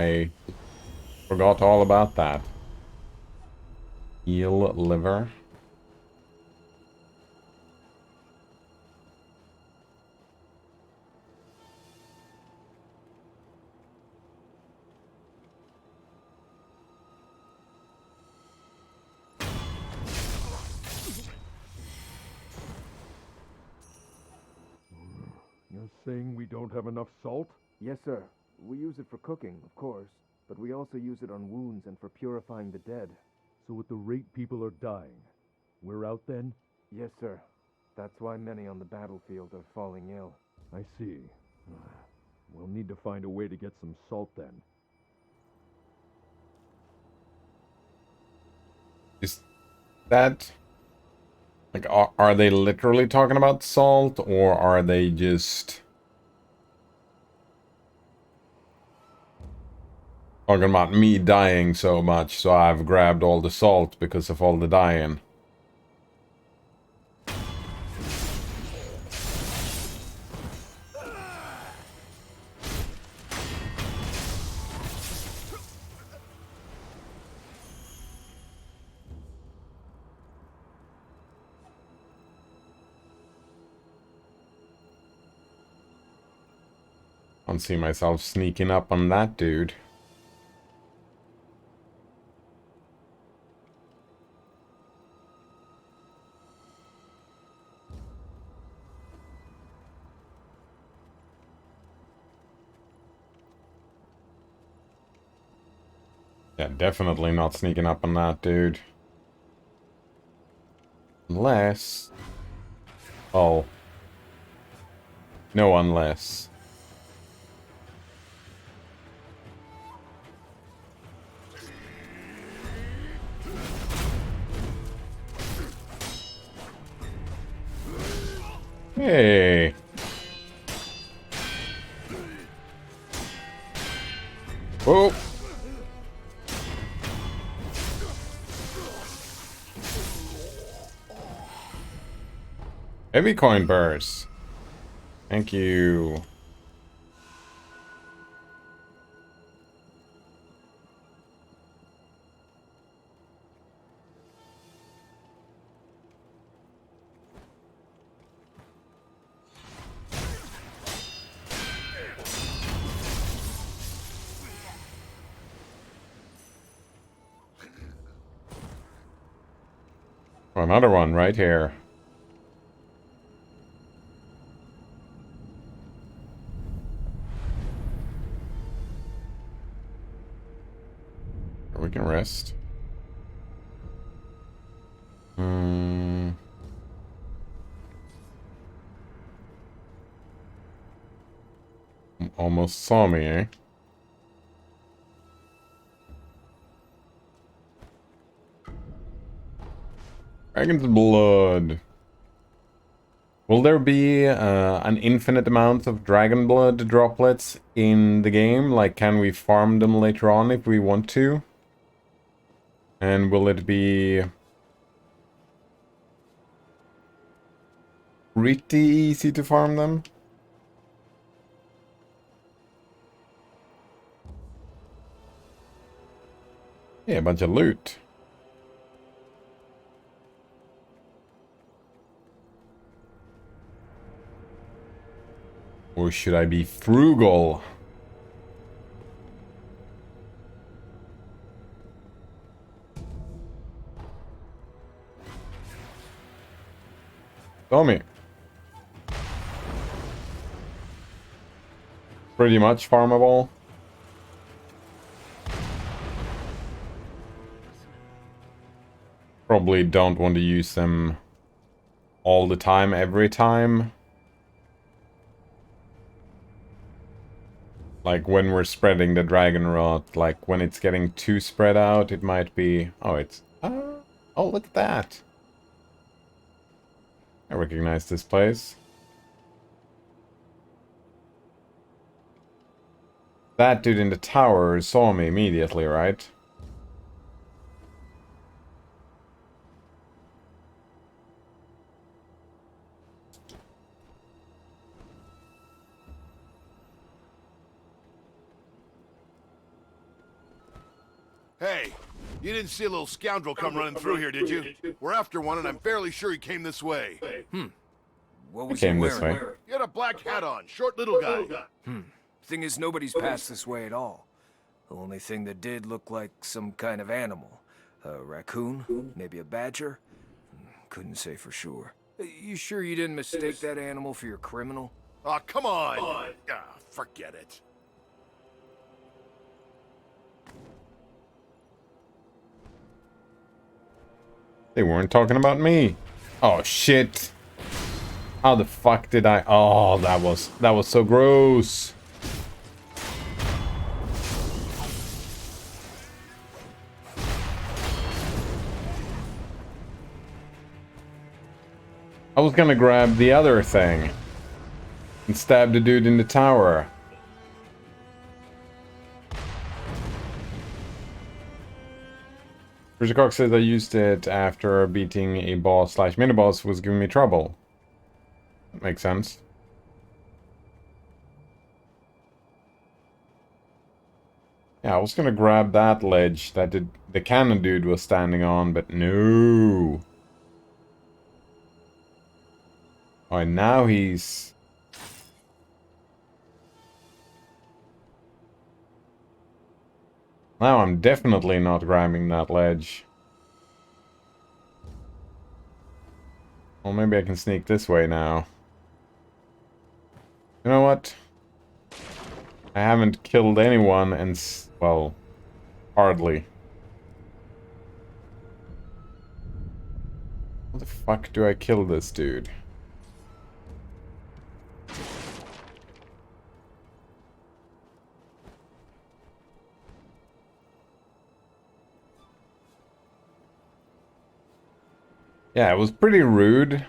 I forgot all about that. Eel liver. You're saying we don't have enough salt? Yes, sir. We use it for cooking, of course, but we also use it on wounds and for purifying the dead. So at the rate people are dying, we're out then? Yes, sir. That's why many on the battlefield are falling ill. I see. We'll need to find a way to get some salt then. Is that... Like, are they literally talking about salt, or are they just talking about me dying so much, so I've grabbed all the salt because of all the dying? I don't see myself sneaking up on that dude. Yeah, definitely not sneaking up on that dude. Unless... Oh. No, unless... Hey! Oh! Heavy coin burst. Thank you. Oh, another one right here. We can rest. Almost saw me, eh? Dragon's blood. Will there be an infinite amount of dragon blood droplets in the game? Like, can we farm them later on if we want to? And will it be pretty easy to farm them? Yeah, a bunch of loot. Or should I be frugal? Tell me. Pretty much farmable. Probably don't want to use them all the time, every time. Like when we're spreading the dragon rot, like when it's getting too spread out, it might be... Oh, it's... oh, look at that. I recognize this place. That dude in the tower saw me immediately, right? Hey, you didn't see a little scoundrel come running through here, did you? We're after one, and I'm fairly sure he came this way. What I was he came this wearing? way. He had a black hat on, short little guy. Thing is, nobody's passed this way at all. The only thing that did look like some kind of animal. A raccoon? Maybe a badger? Couldn't say for sure. You sure you didn't mistake that animal for your criminal? Aw, come on! Ah, forget it. They weren't talking about me. Oh shit. How the fuck did I... Oh, that was so gross. I was gonna grab the other thing and stab the dude in the tower. Cox says I used it after beating a boss slash mini-boss was giving me trouble. That makes sense. Yeah, I was gonna grab that ledge that the cannon dude was standing on, but no. Oh, and now he's... Now I'm definitely not grabbing that ledge. Well, maybe I can sneak this way now. You know what? I haven't killed anyone and... well, hardly. How the fuck do I kill this dude? Yeah, it was pretty rude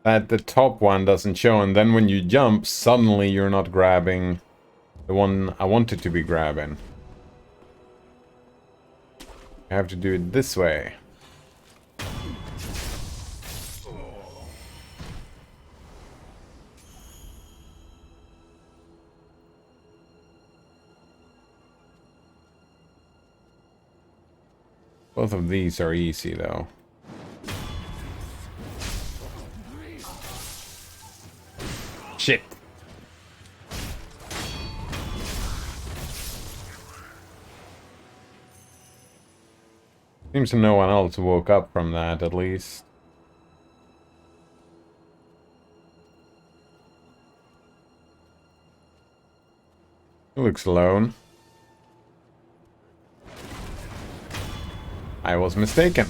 that the top one doesn't show, and then when you jump, suddenly you're not grabbing the one I wanted to be grabbing. I have to do it this way. Both of these are easy, though. Shit. Seems no one else woke up from that, at least. He looks alone. I was mistaken.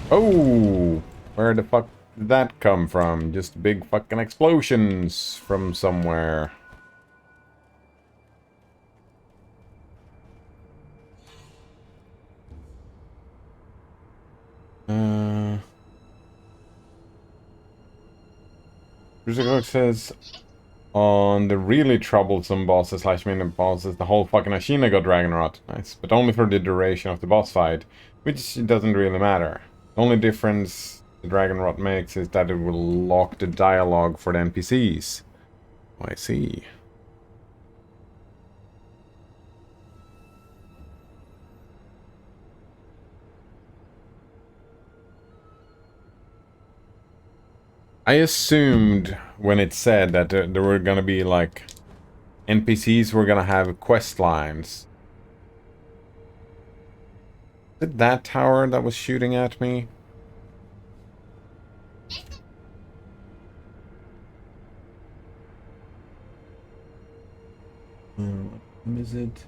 Oh, where the fuck did that come from? Just big fucking explosions from somewhere. Crucicox says on the really troublesome bosses slash mini bosses, the whole fucking Ashina got dragon rot. Nice, but only for the duration of the boss fight, which doesn't really matter. The only difference the dragon rot makes is that it will lock the dialogue for the NPCs. Oh, I see. I assumed when it said that there were gonna be like NPCs were gonna have quest lines. Is it that tower that was shooting at me? Is it?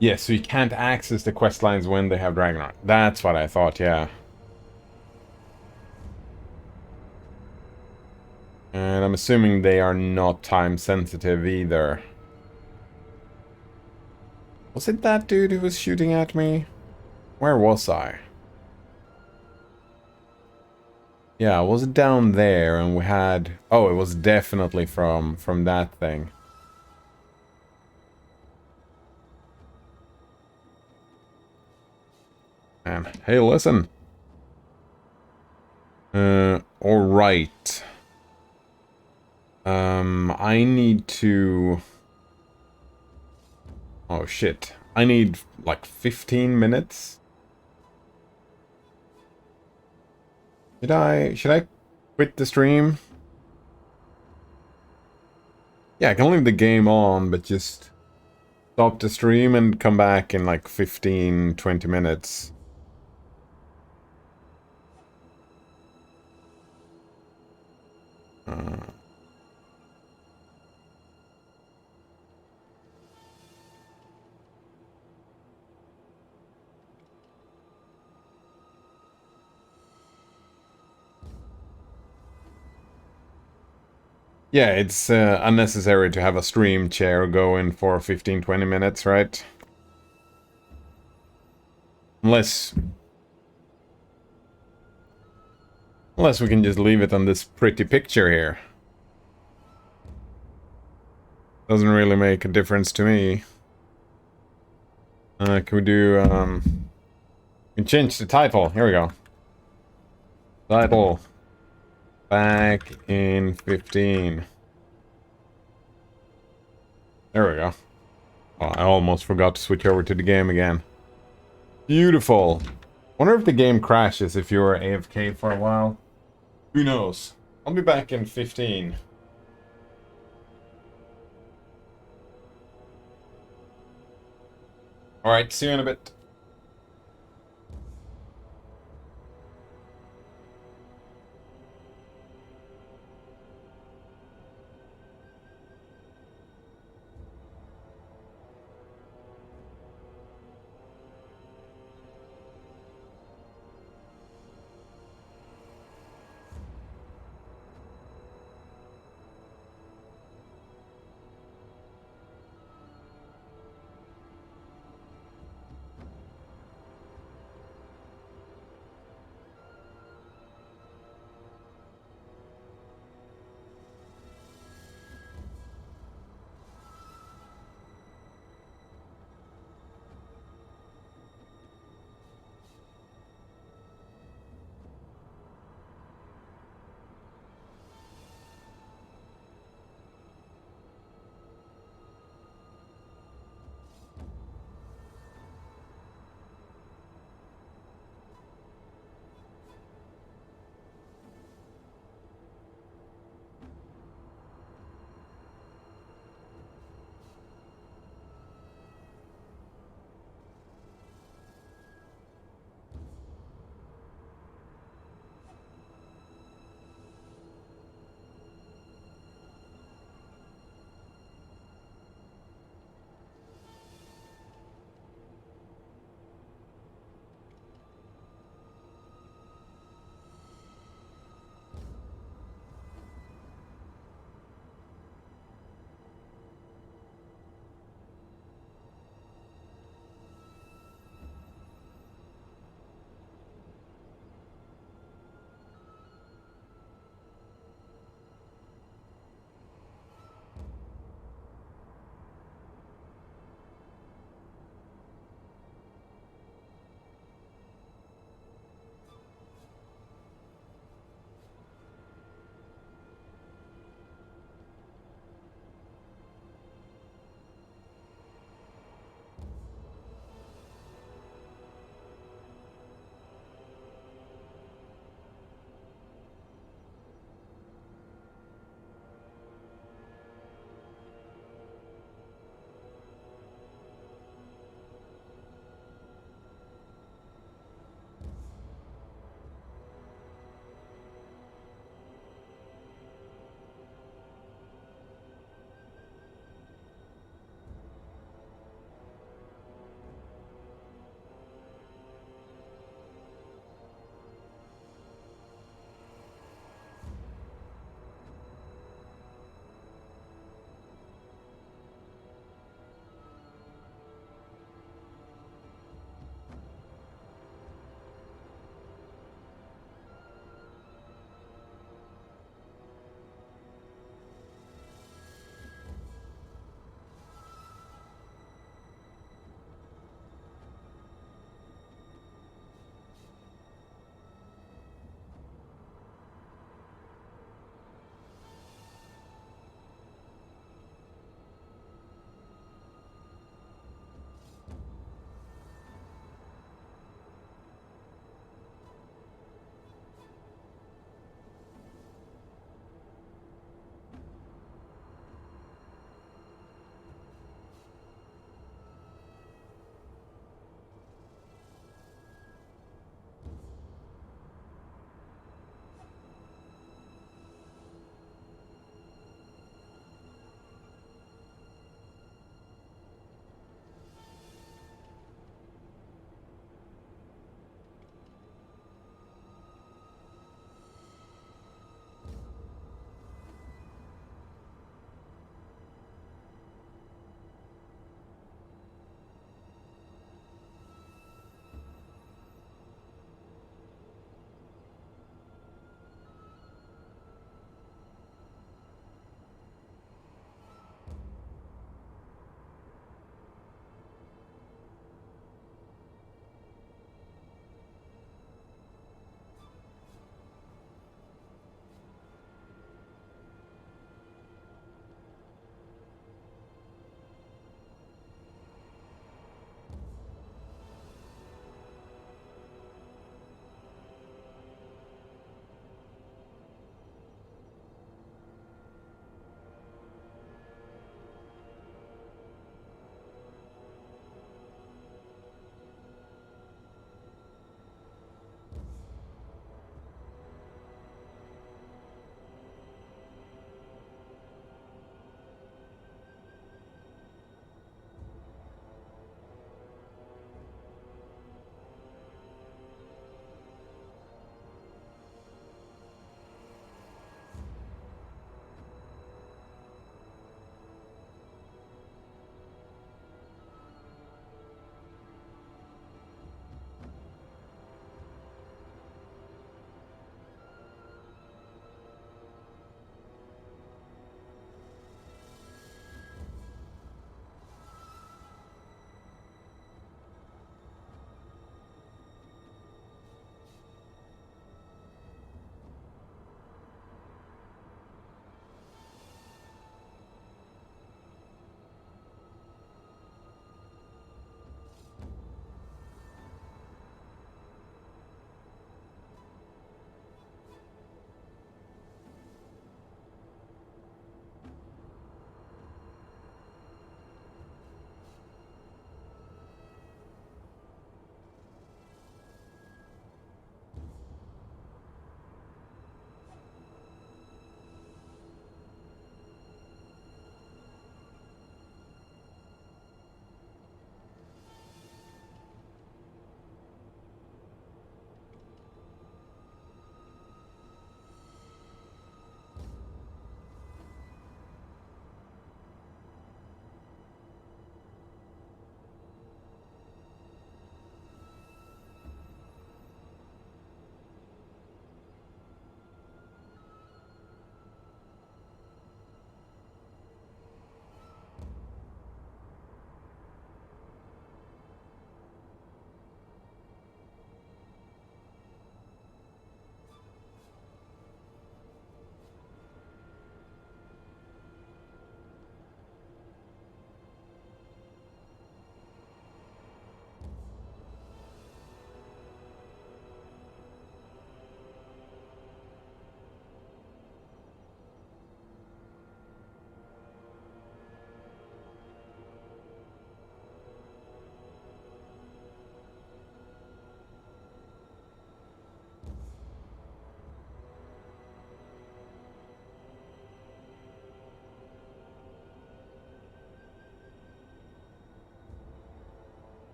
Yes, so you can't access the quest lines when they have Dragonheart. That's what I thought, yeah. And I'm assuming they are not time sensitive either. Was it that dude who was shooting at me? Where was I? Yeah, I was down there and we had... Oh, it was definitely from that thing. Man, hey, listen. Alright. I need to... Oh, shit. I need, like, 15 minutes? Should I quit the stream? Yeah, I can leave the game on, but just stop the stream and come back in like 15, 20 minutes. Yeah, it's unnecessary to have a stream chair going for 15, 20 minutes, right? Unless we can just leave it on this pretty picture here. Doesn't really make a difference to me. Can we do, we can change the title. Here we go. Title. Back in 15. There we go. Oh, I almost forgot to switch over to the game again. Beautiful. Wonder if the game crashes if you're AFK for a while. Who knows? I'll be back in 15. Alright, see you in a bit.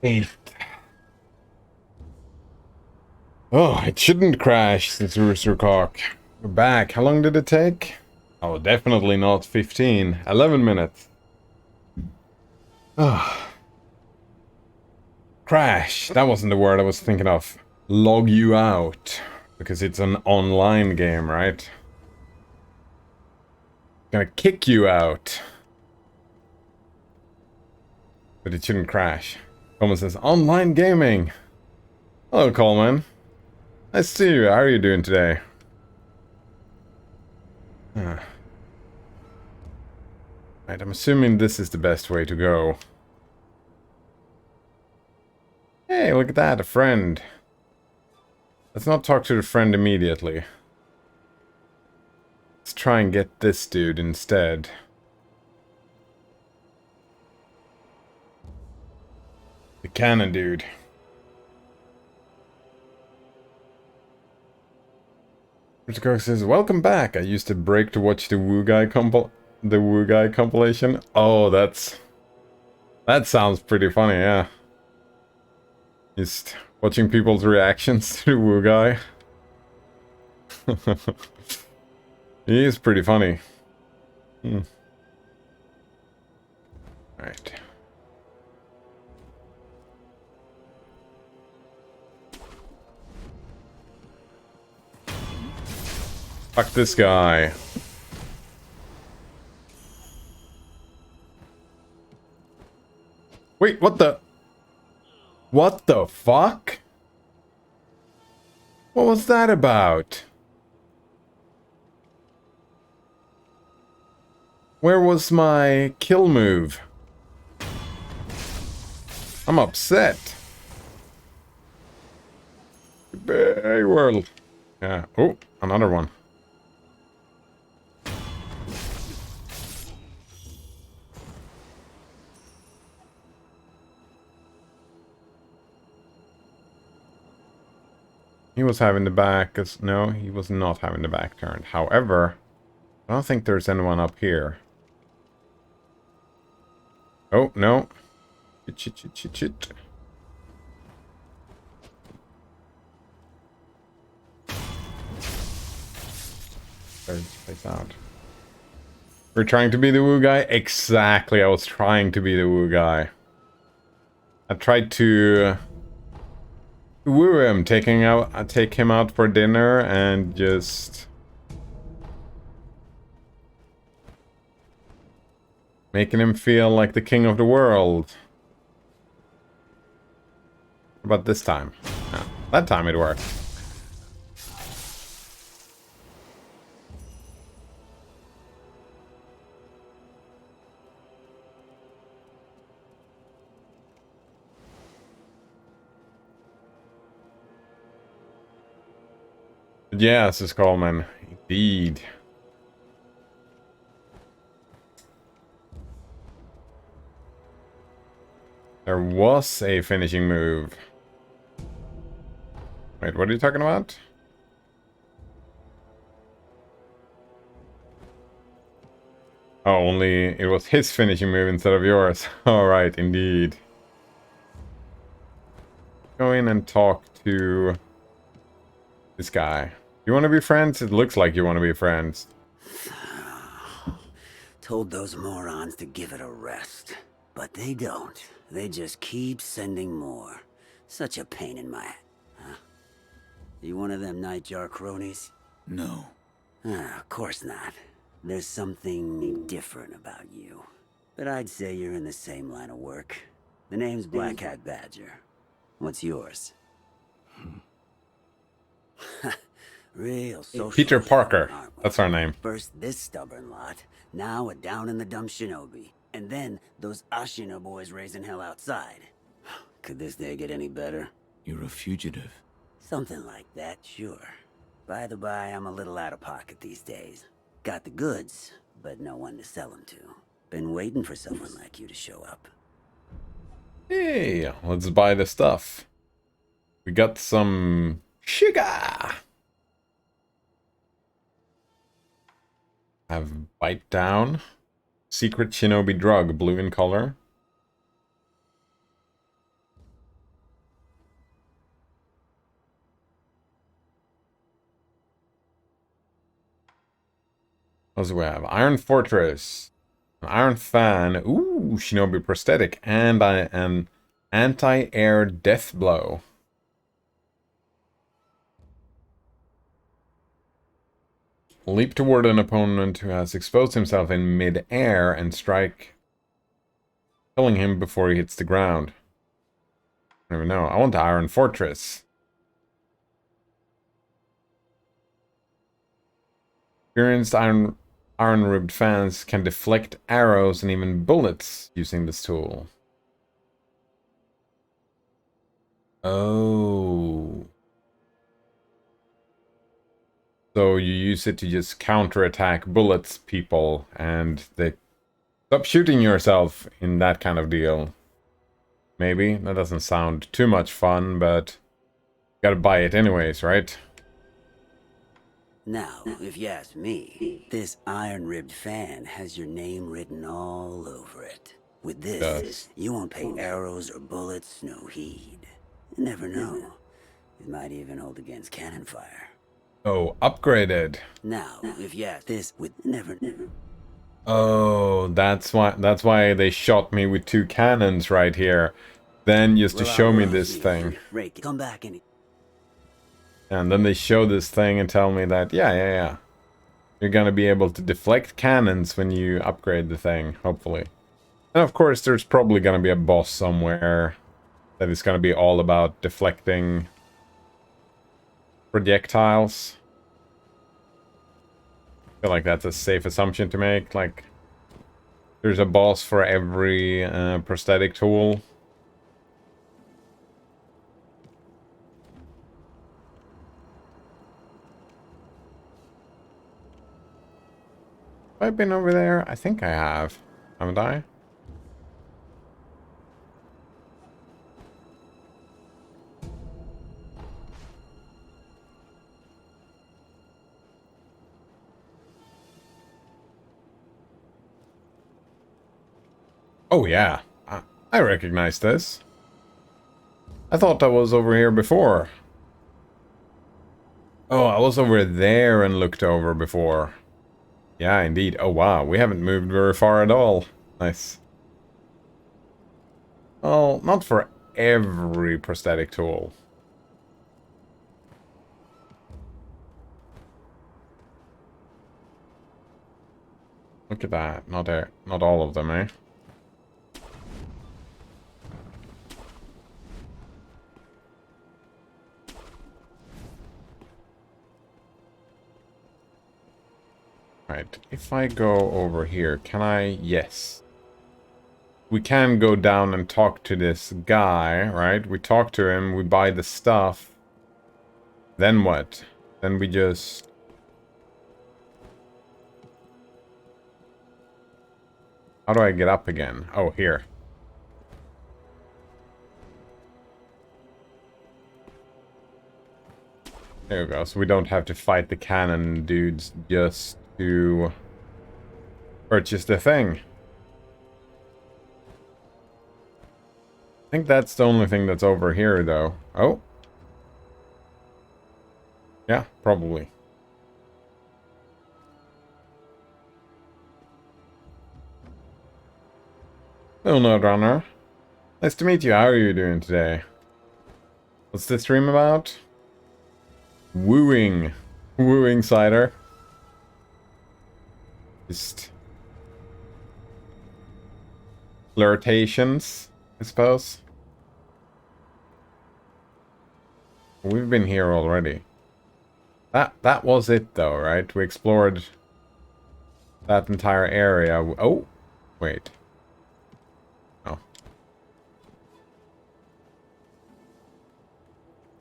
8th. Oh, it shouldn't crash, since Rooster Cock. We're back. How long did it take? Oh, definitely not 15. 11 minutes. Oh. Crash. That wasn't the word I was thinking of. Log you out. Because it's an online game, right? Gonna kick you out. But it shouldn't crash. Coleman says, online gaming. Hello, Coleman. Nice to see you. How are you doing today? Right, I'm assuming this is the best way to go. Hey, look at that, a friend. Let's not talk to the friend immediately. Let's try and get this dude instead. The cannon dude. Mr. Cook says, welcome back. I used to break to watch the Woo Guy compilation. Oh, that sounds pretty funny, yeah. Just watching people's reactions to the Woo Guy. He is pretty funny. Right. Fuck this guy. Wait, what the? What the fuck? What was that about? Where was my kill move? I'm upset. Hey, world. Yeah. Oh, another one. He was having the back. No, he was not having the back turned. However, I don't think there's anyone up here. Oh, no. Shit. There's this place out. We're trying to be the Woo Guy? Exactly, I was trying to be the Woo Guy. I tried to woo him, take him out for dinner and just making him feel like the king of the world. How about this time? No, that time it worked. Yes, it's Coleman. Indeed. There was a finishing move. Wait, what are you talking about? Oh, only it was his finishing move instead of yours. Alright, indeed. Go in and talk to this guy. You want to be friends? It looks like you want to be friends. Told those morons to give it a rest. But they don't. They just keep sending more. Such a pain in my... Huh? You one of them Nightjar cronies? No. Of course not. There's something different about you. But I'd say you're in the same line of work. The name's Black Hat Badger. What's yours? Real social. Peter Parker. That's our name. First this stubborn lot, now a down in the dump shinobi. And then those Ashina boys raising hell outside. Could this day get any better? You're a fugitive. Something like that, sure. By the by, I'm a little out of pocket these days. Got the goods, but no one to sell them to. Been waiting for someone like you to show up. Hey, let's buy the stuff. We got some sugar. Have bite down. Secret shinobi drug, blue in color. What else do we have? Iron Fortress. An Iron Fan. Ooh, Shinobi Prosthetic. And an Anti-Air Death Blow. Leap toward an opponent who has exposed himself in mid-air and strike, killing him before he hits the ground. I don't even know. I want the Iron Fortress. Experienced iron-ribbed fans can deflect arrows and even bullets using this tool. Oh. So you use it to just counterattack bullets people, and they stop shooting yourself in that kind of deal. Maybe. That doesn't sound too much fun, but gotta buy it anyways, right? Now, if you ask me, this iron-ribbed fan has your name written all over it. With this, you won't pay arrows or bullets no heed. You never know. It might even hold against cannon fire. Oh, upgraded. Now, if you ask this with never. Oh, that's why they shot me with 2 cannons right here. Then just to show me this thing. Come back and. And then they show this thing and tell me that, yeah. You're gonna be able to deflect cannons when you upgrade the thing, hopefully. And of course, there's probably gonna be a boss somewhere that is gonna be all about deflecting projectiles. I feel like that's a safe assumption to make. Like, there's a boss for every prosthetic tool. Have I been over there? I think I have. Haven't I? Oh yeah, I recognize this. I thought I was over here before. Oh, I was over there and looked over before. Yeah, indeed. Oh wow, we haven't moved very far at all. Nice. Well, not for every prosthetic tool. Look at that. Not all of them, eh? Right, if I go over here, can I? Yes. We can go down and talk to this guy, right? We talk to him, we buy the stuff. Then what? Then we just... How do I get up again? Oh, here. There we go, so we don't have to fight the cannon dudes just to purchase the thing. I think that's the only thing that's over here, though. Oh. Yeah, probably. Hello, Nerdrunner. Nice to meet you. How are you doing today? What's this stream about? Wooing. Wooing cider. Just... flirtations, I suppose. We've been here already. That was it though, right? We explored that entire area. Oh, wait. Oh.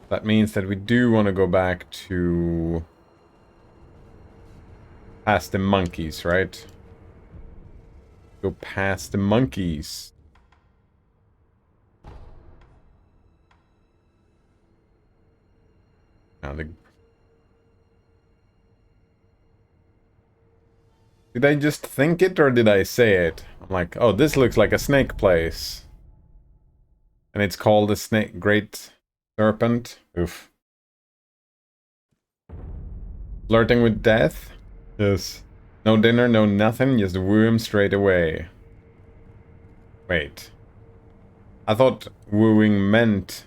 That means that we do want to go back to past the monkeys, right? Go past the monkeys. Now did I just think it or did I say it? I'm like, oh, this looks like a snake place. And it's called the snake great serpent. Oof. Flirting with death? Yes. No dinner, no nothing, just woo him straight away. Wait. I thought wooing meant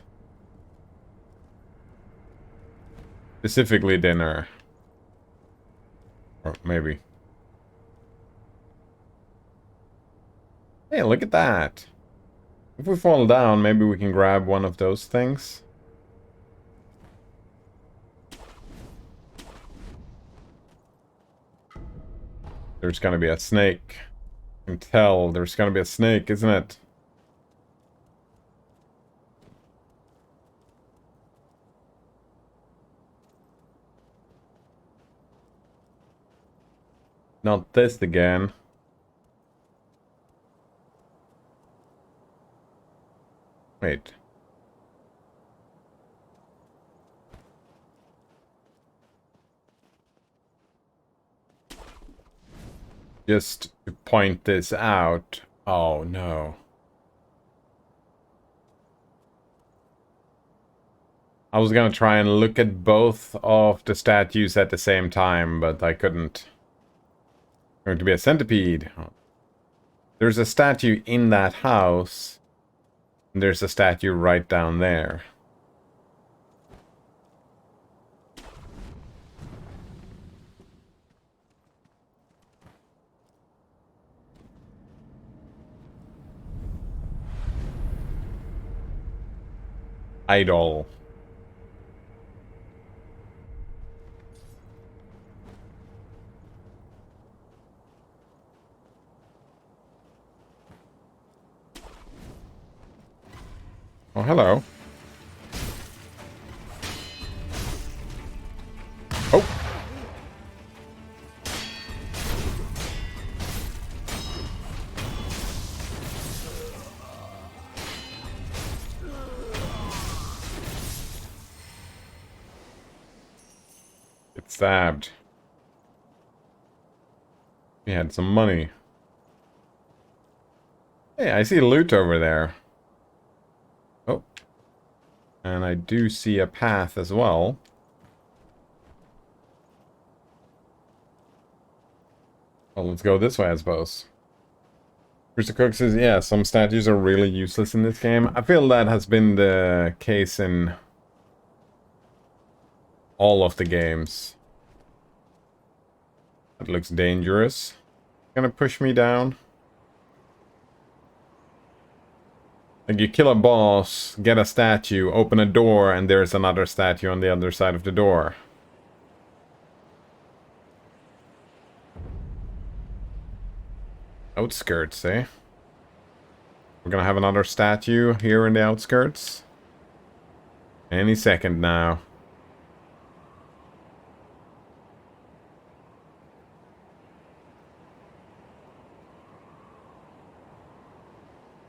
specifically dinner. Or maybe. Hey, look at that. If we fall down, maybe we can grab one of those things. There's gonna be a snake. I can tell there's gonna be a snake, isn't it? Not this again. Wait. Just to point this out. Oh no. I was gonna try and look at both of the statues at the same time, but I couldn't. Going to be a centipede. There's a statue in that house. And there's a statue right down there. Idol. Oh, hello. Oh. Get stabbed. He had some money. Hey, I see loot over there. Oh. And I do see a path as well. Well, let's go this way, I suppose. Mr. Cook says, yeah, some statues are really useless in this game. I feel that has been the case in all of the games. That looks dangerous. Gonna push me down. Like, you kill a boss, get a statue, open a door, and there's another statue on the other side of the door. Outskirts, eh? We're gonna have another statue here in the outskirts. Any second now.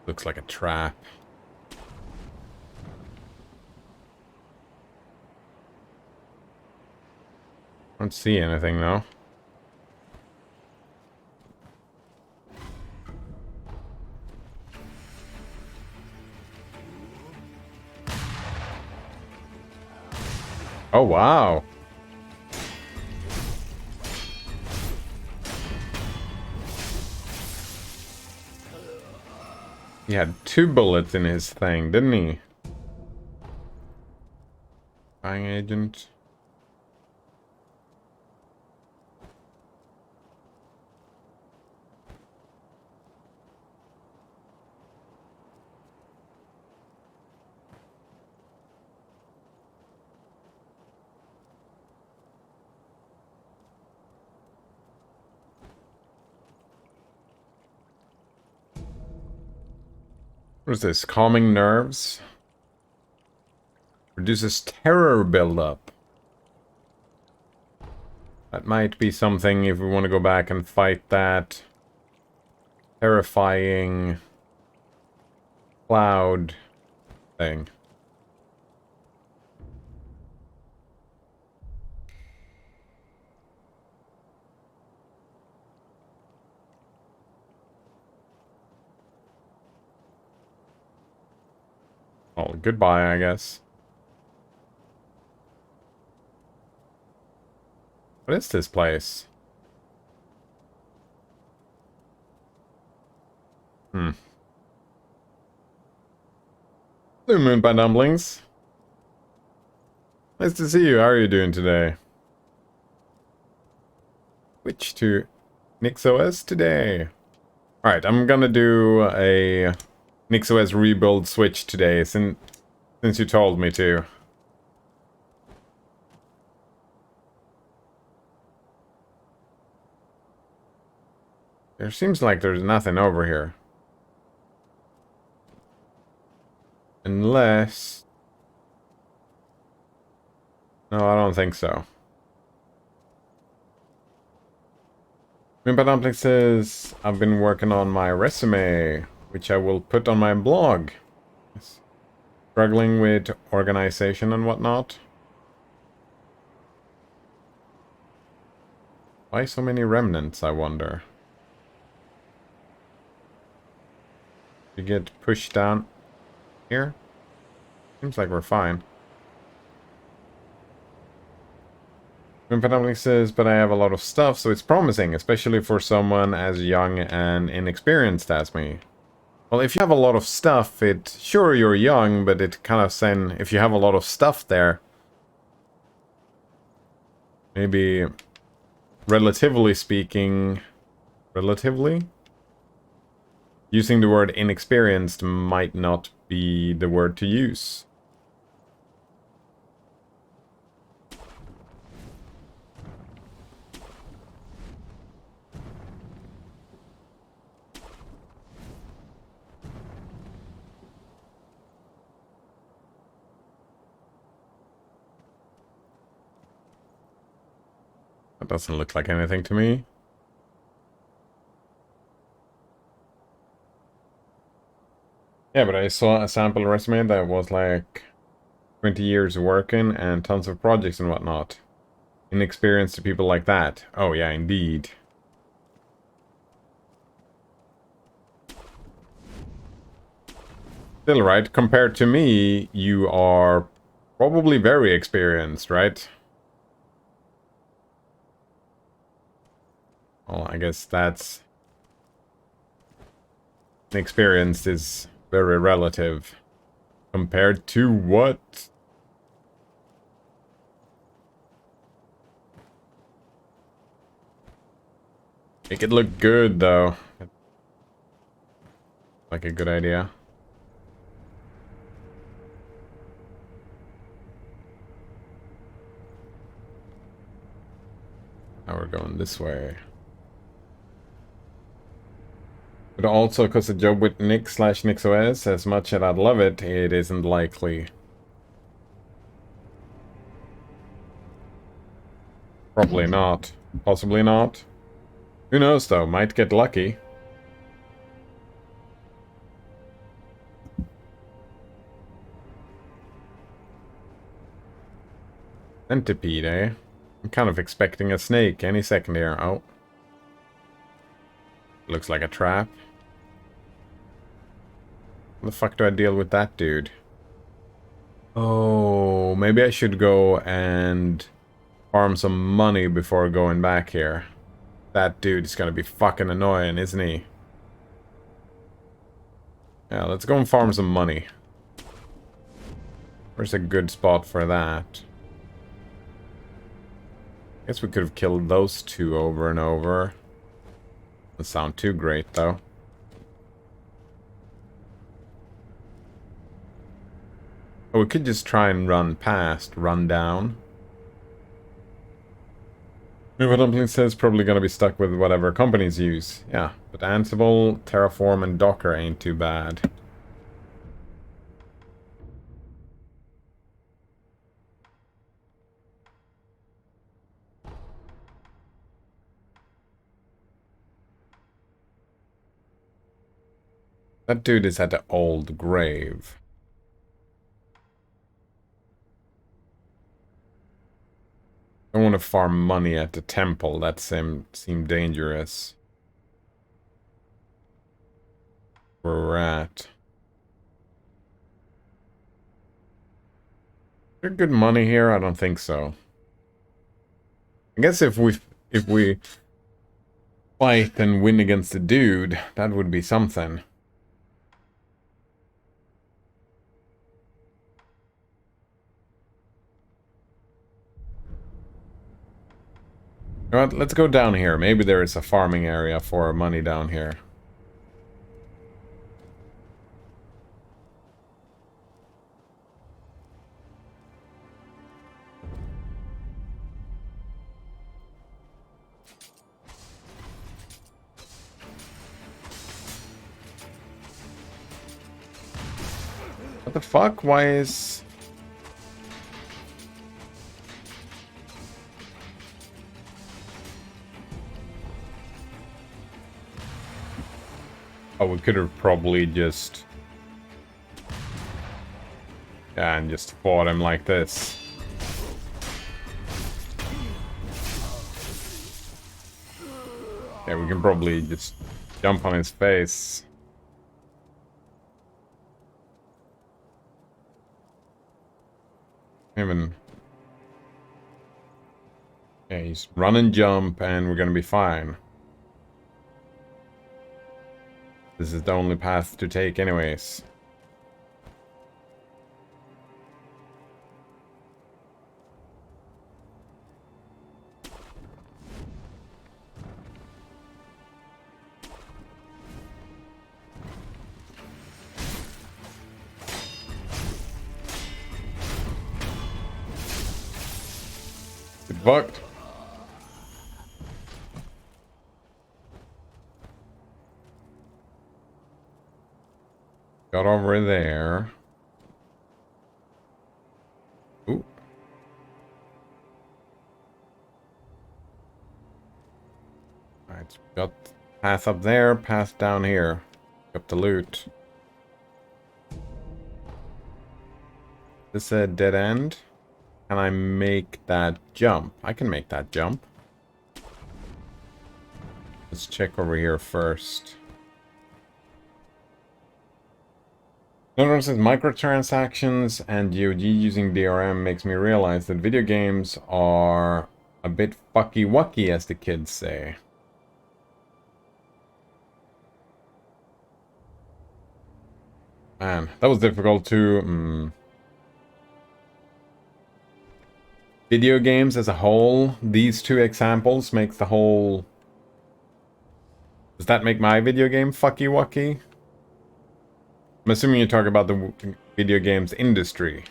Looks like a trap. I don't see anything though. Oh, wow. He had 2 bullets in his thing, didn't he? Spying agent. What is this? Calming nerves? Reduces terror buildup. That might be something if we want to go back and fight that terrifying cloud thing. Oh, goodbye, I guess. What is this place? Blue Moon by Dumplings. Nice to see you. How are you doing today? Switch to NixOS today. Alright, I'm gonna do a NixOS rebuild switch today since you told me to. There seems like there's nothing over here. Unless... No, I don't think so. Mimpa Dumpling says, I've been working on my resume, which I will put on my blog. Struggling with organization and whatnot. Why so many remnants, I wonder? You get pushed down here? Seems like we're fine. Dumpling says, but I have a lot of stuff, so it's promising, especially for someone as young and inexperienced as me. Well, if you have a lot of stuff, sure, you're young, but it kind of saying, if you have a lot of stuff there, maybe, relatively speaking, using the word inexperienced might not be the word to use. That doesn't look like anything to me. Yeah, but I saw a sample resume that was like 20 years working and tons of projects and whatnot. Inexperienced to people like that. Oh yeah, indeed. Still, right? Compared to me, you are probably very experienced, right? Well, I guess that's... Experienced is very relative. Compared to what? Make it look good, though. Like a good idea. Now we're going this way. But also, because a job with Nick/NixOS, as much as I'd love it, it isn't likely. Probably not. Possibly not. Who knows, though? Might get lucky. Centipede, eh? I'm kind of expecting a snake any second here. Oh. Looks like a trap. How the fuck do I deal with that dude? Oh, maybe I should go and farm some money before going back here. That dude is gonna be fucking annoying, isn't he? Yeah, let's go and farm some money. Where's a good spot for that? Guess we could have killed those two over and over. Doesn't sound too great, though. Oh, we could just try and run past, run down. Mimpa Dumpling says probably gonna be stuck with whatever companies use. Yeah, but Ansible, Terraform, and Docker ain't too bad. That dude is at the old grave. I don't want to farm money at the temple. That seemed dangerous. Where we're at. Is there good money here? I don't think so. I guess if we fight and win against the dude, that would be something. You know what? Let's go down here. Maybe there is a farming area for money down here. What the fuck? Why is... Oh, we could have probably just... Yeah, and just fought him like this. Yeah, we can probably just jump on his face. Even... Yeah, he's run and jump and we're gonna be fine. This is the only path to take anyways. Get fucked. Got over there. Ooh. Alright, got path up there, path down here. Up the loot. This is a dead end. Can I make that jump? I can make that jump. Let's check over here first. Notice that microtransactions and GOG using DRM makes me realize that video games are a bit fucky-wucky, as the kids say. Man, that was difficult to... Video games as a whole, these two examples makes the whole... Does that make my video game fucky-wucky? I'm assuming you're talking about the video games industry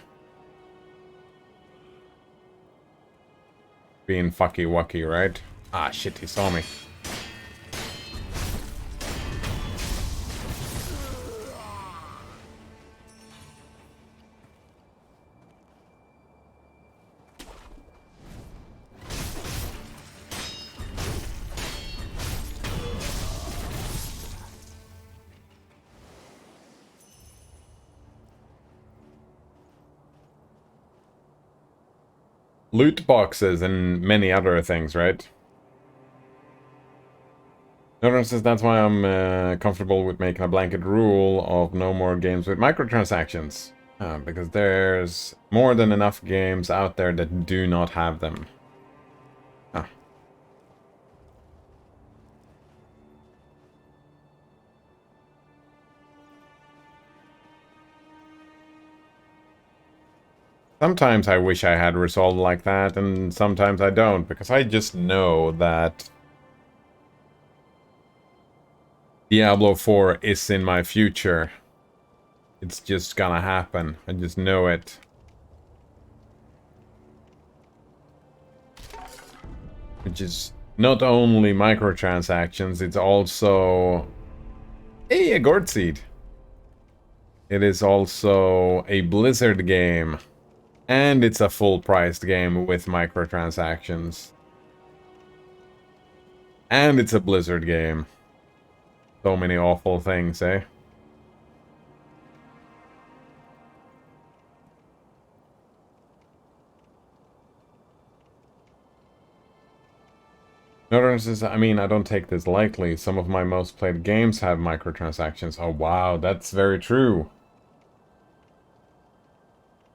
being fucky-wucky, right? Ah, shit, he saw me. Loot boxes and many other things, right? Notice that's why I'm comfortable with making a blanket rule of no more games with microtransactions. Because there's more than enough games out there that do not have them. Sometimes I wish I had resolved like that, and sometimes I don't, because I just know that Diablo 4 is in my future. It's just gonna happen. I just know it. Which is not only microtransactions, it's also... Hey, a gourd seed! It is also a Blizzard game. And it's a full-priced game with microtransactions. And it's a Blizzard game. So many awful things, eh? Notices, I mean, I don't take this lightly. Some of my most played games have microtransactions. Oh, wow, that's very true.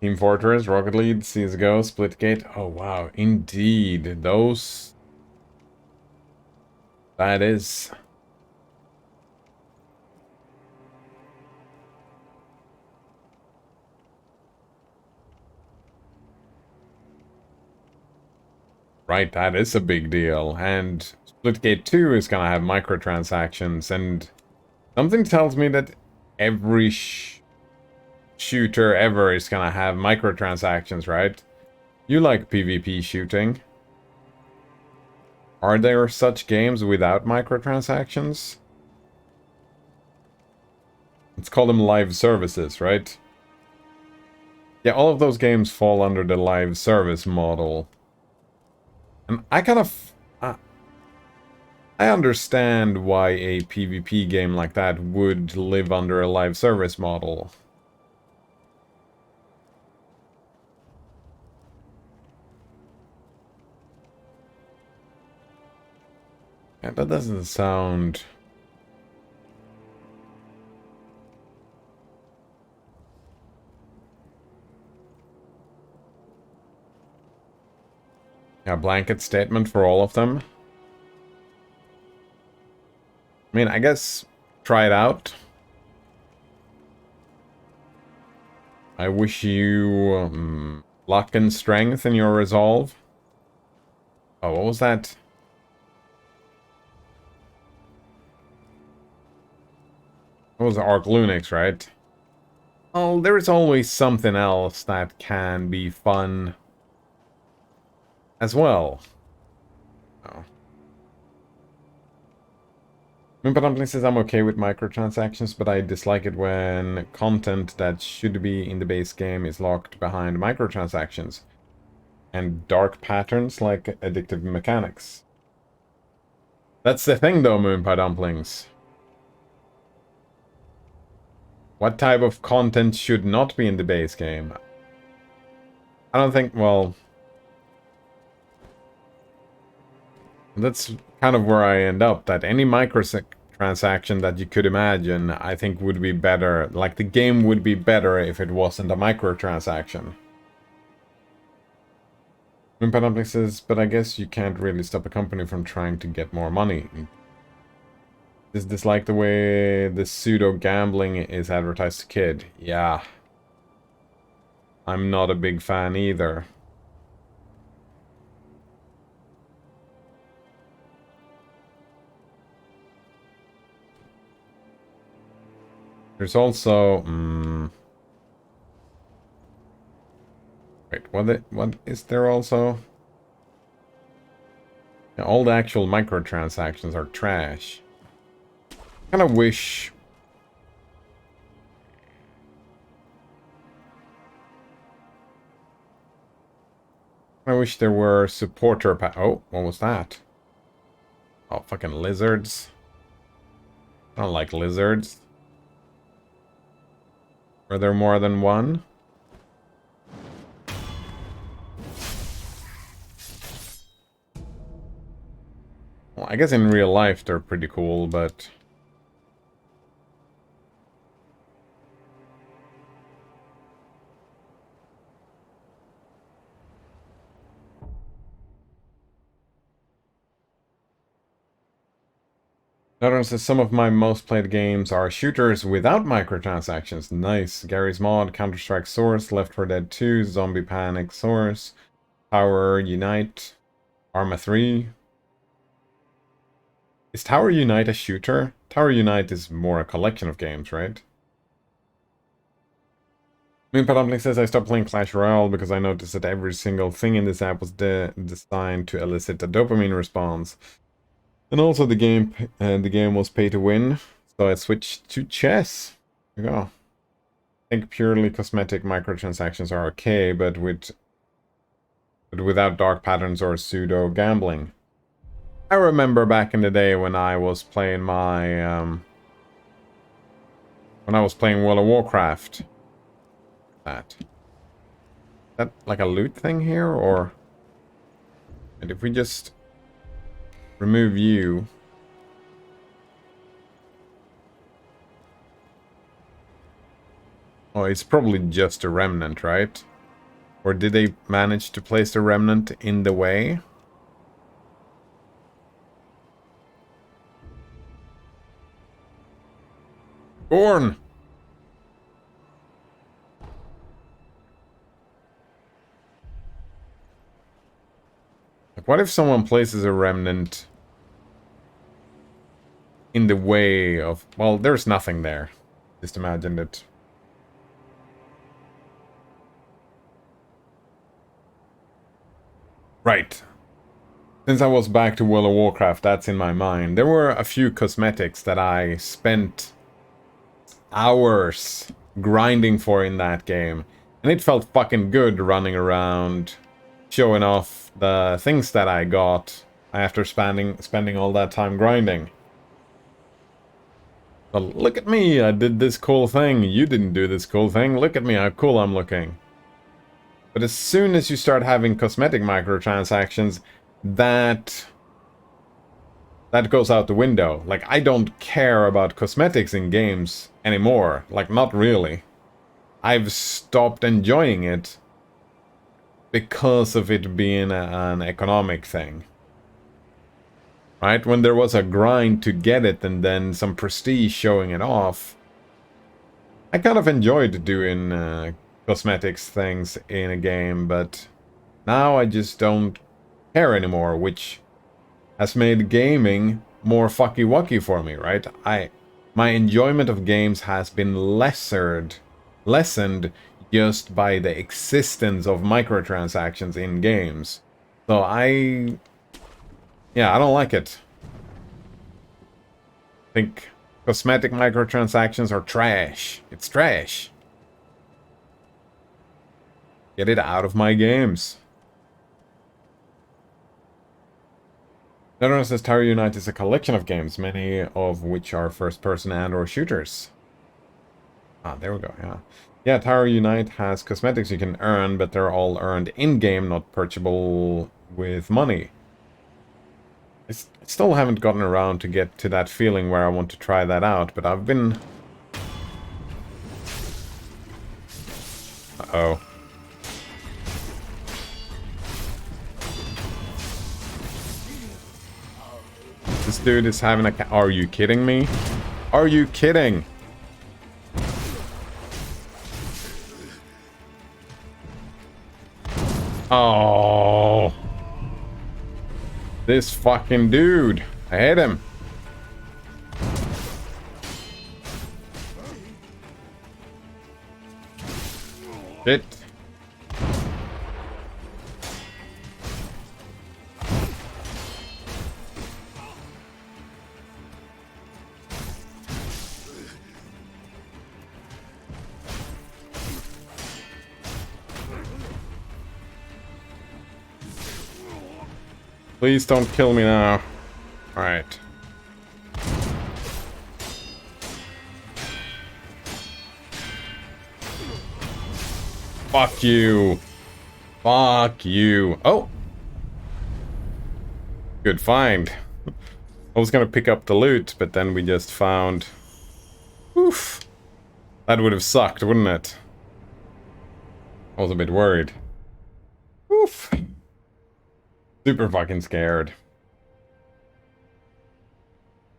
Team Fortress, Rocket League, CSGO, Splitgate. Oh, wow, indeed. Those... That is... Right, that is a big deal. And Splitgate 2 is gonna have microtransactions, and something tells me that every shooter ever is gonna have microtransactions, right? You like PvP shooting. Are there such games without microtransactions? Let's call them live services, right? Yeah, all of those games fall under the live service model. And I kind of... I understand why a PvP game like that would live under a live service model. Yeah, that doesn't sound... A blanket statement for all of them. I mean, I guess try it out. I wish you luck and strength in your resolve. Oh, what was that? That was Arc Lunix, right? Oh, there is always something else that can be fun as well. Oh. Moonpadumpling says I'm okay with microtransactions, but I dislike it when content that should be in the base game is locked behind microtransactions and dark patterns like addictive mechanics. That's the thing though, Moonpie What type of content should not be in the base game? I don't think, well... That's kind of where I end up, that any microtransaction that you could imagine, I think would be better. Like, the game would be better if it wasn't a microtransaction. Moonpie says, but I guess you can't really stop a company from trying to get more money. Is this like the way the pseudo-gambling is advertised to kid? Yeah. I'm not a big fan either. There's also... Wait, what is there also? Yeah, all the actual microtransactions are trash. I kind of wish... I wish there were supporter oh, what was that? Oh, fucking lizards. I don't like lizards. Are there more than one? Well, I guess in real life they're pretty cool, but... Another one says, some of my most played games are shooters without microtransactions. Nice. Gary's Mod, Counter-Strike Source, Left 4 Dead 2, Zombie Panic Source, Tower Unite, Arma 3. Is Tower Unite a shooter? Tower Unite is more a collection of games, right? Moonpadumpling says, I stopped playing Clash Royale because I noticed that every single thing in this app was designed to elicit a dopamine response. And also the game was pay to win, so I switched to chess. There you go. I think purely cosmetic microtransactions are okay, but without dark patterns or pseudo gambling. I remember back in the day when I was playing my when I was playing World of Warcraft. Is that like a loot thing here, or? And if we just remove you. Oh, it's probably just a remnant, right? Or did they manage to place the remnant in the way? Born! Like, what if someone places a remnant in the way of... Well, there's nothing there. Just imagine it. Right. Since I was back to World of Warcraft, that's in my mind. There were a few cosmetics that I spent hours grinding for in that game. And it felt fucking good running around, showing off the things that I got after spending all that time grinding. But look at me, I did this cool thing. You didn't do this cool thing. Look at me, how cool I'm looking. But as soon as you start having cosmetic microtransactions, that goes out the window. Like, I don't care about cosmetics in games anymore. Like, not really. I've stopped enjoying it because of it being an economic thing. Right? When there was a grind to get it and then some prestige showing it off, I kind of enjoyed doing cosmetics things in a game, but now I just don't care anymore, which has made gaming more fucky-wucky for me, right? My enjoyment of games has been lessened just by the existence of microtransactions in games. So I don't like it. I think cosmetic microtransactions are trash. It's trash. Get it out of my games. Netherlands says Tower Unite is a collection of games, many of which are first-person and/or shooters. Ah, there we go, yeah. Yeah, Tower Unite has cosmetics you can earn, but they're all earned in-game, not purchasable with money. I still haven't gotten around to get to that feeling where I want to try that out, but I've been... Uh-oh. This dude is having a... Are you kidding me? Are you kidding? Oh. This fucking dude. I hate him. Shit. Please don't kill me now. Alright. Fuck you. Fuck you. Oh! Good find. I was gonna pick up the loot, but then we just found... Oof. That would have sucked, wouldn't it? I was a bit worried. Oof. Super fucking scared.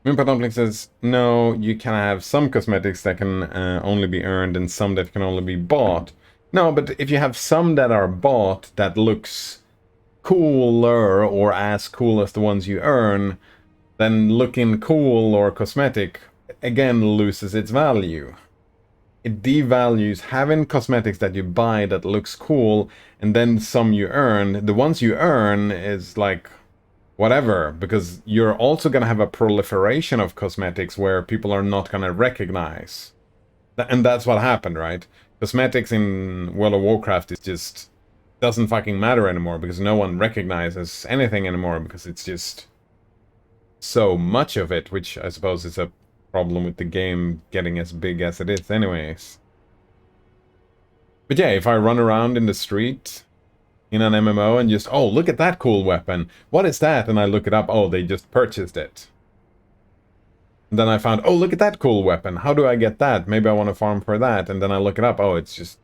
Moonpa Dumpling says, no, you can have some cosmetics that can only be earned and some that can only be bought. No, but if you have some that are bought that looks cooler or as cool as the ones you earn, then looking cool or cosmetic again loses its value. It devalues having cosmetics that you buy that looks cool and then some you earn. The ones you earn is like whatever, because you're also gonna have a proliferation of cosmetics where people are not gonna recognize. And that's what happened, right? Cosmetics in World of Warcraft is just doesn't fucking matter anymore because no one recognizes anything anymore because it's just so much of it, which I suppose is a problem with the game getting as big as it is anyways. But yeah, if I run around in the street in an MMO and just, oh, look at that cool weapon. What is that? And I look it up. Oh, they just purchased it. And then I found, oh, look at that cool weapon. How do I get that? Maybe I want to farm for that. And then I look it up. Oh, it's just...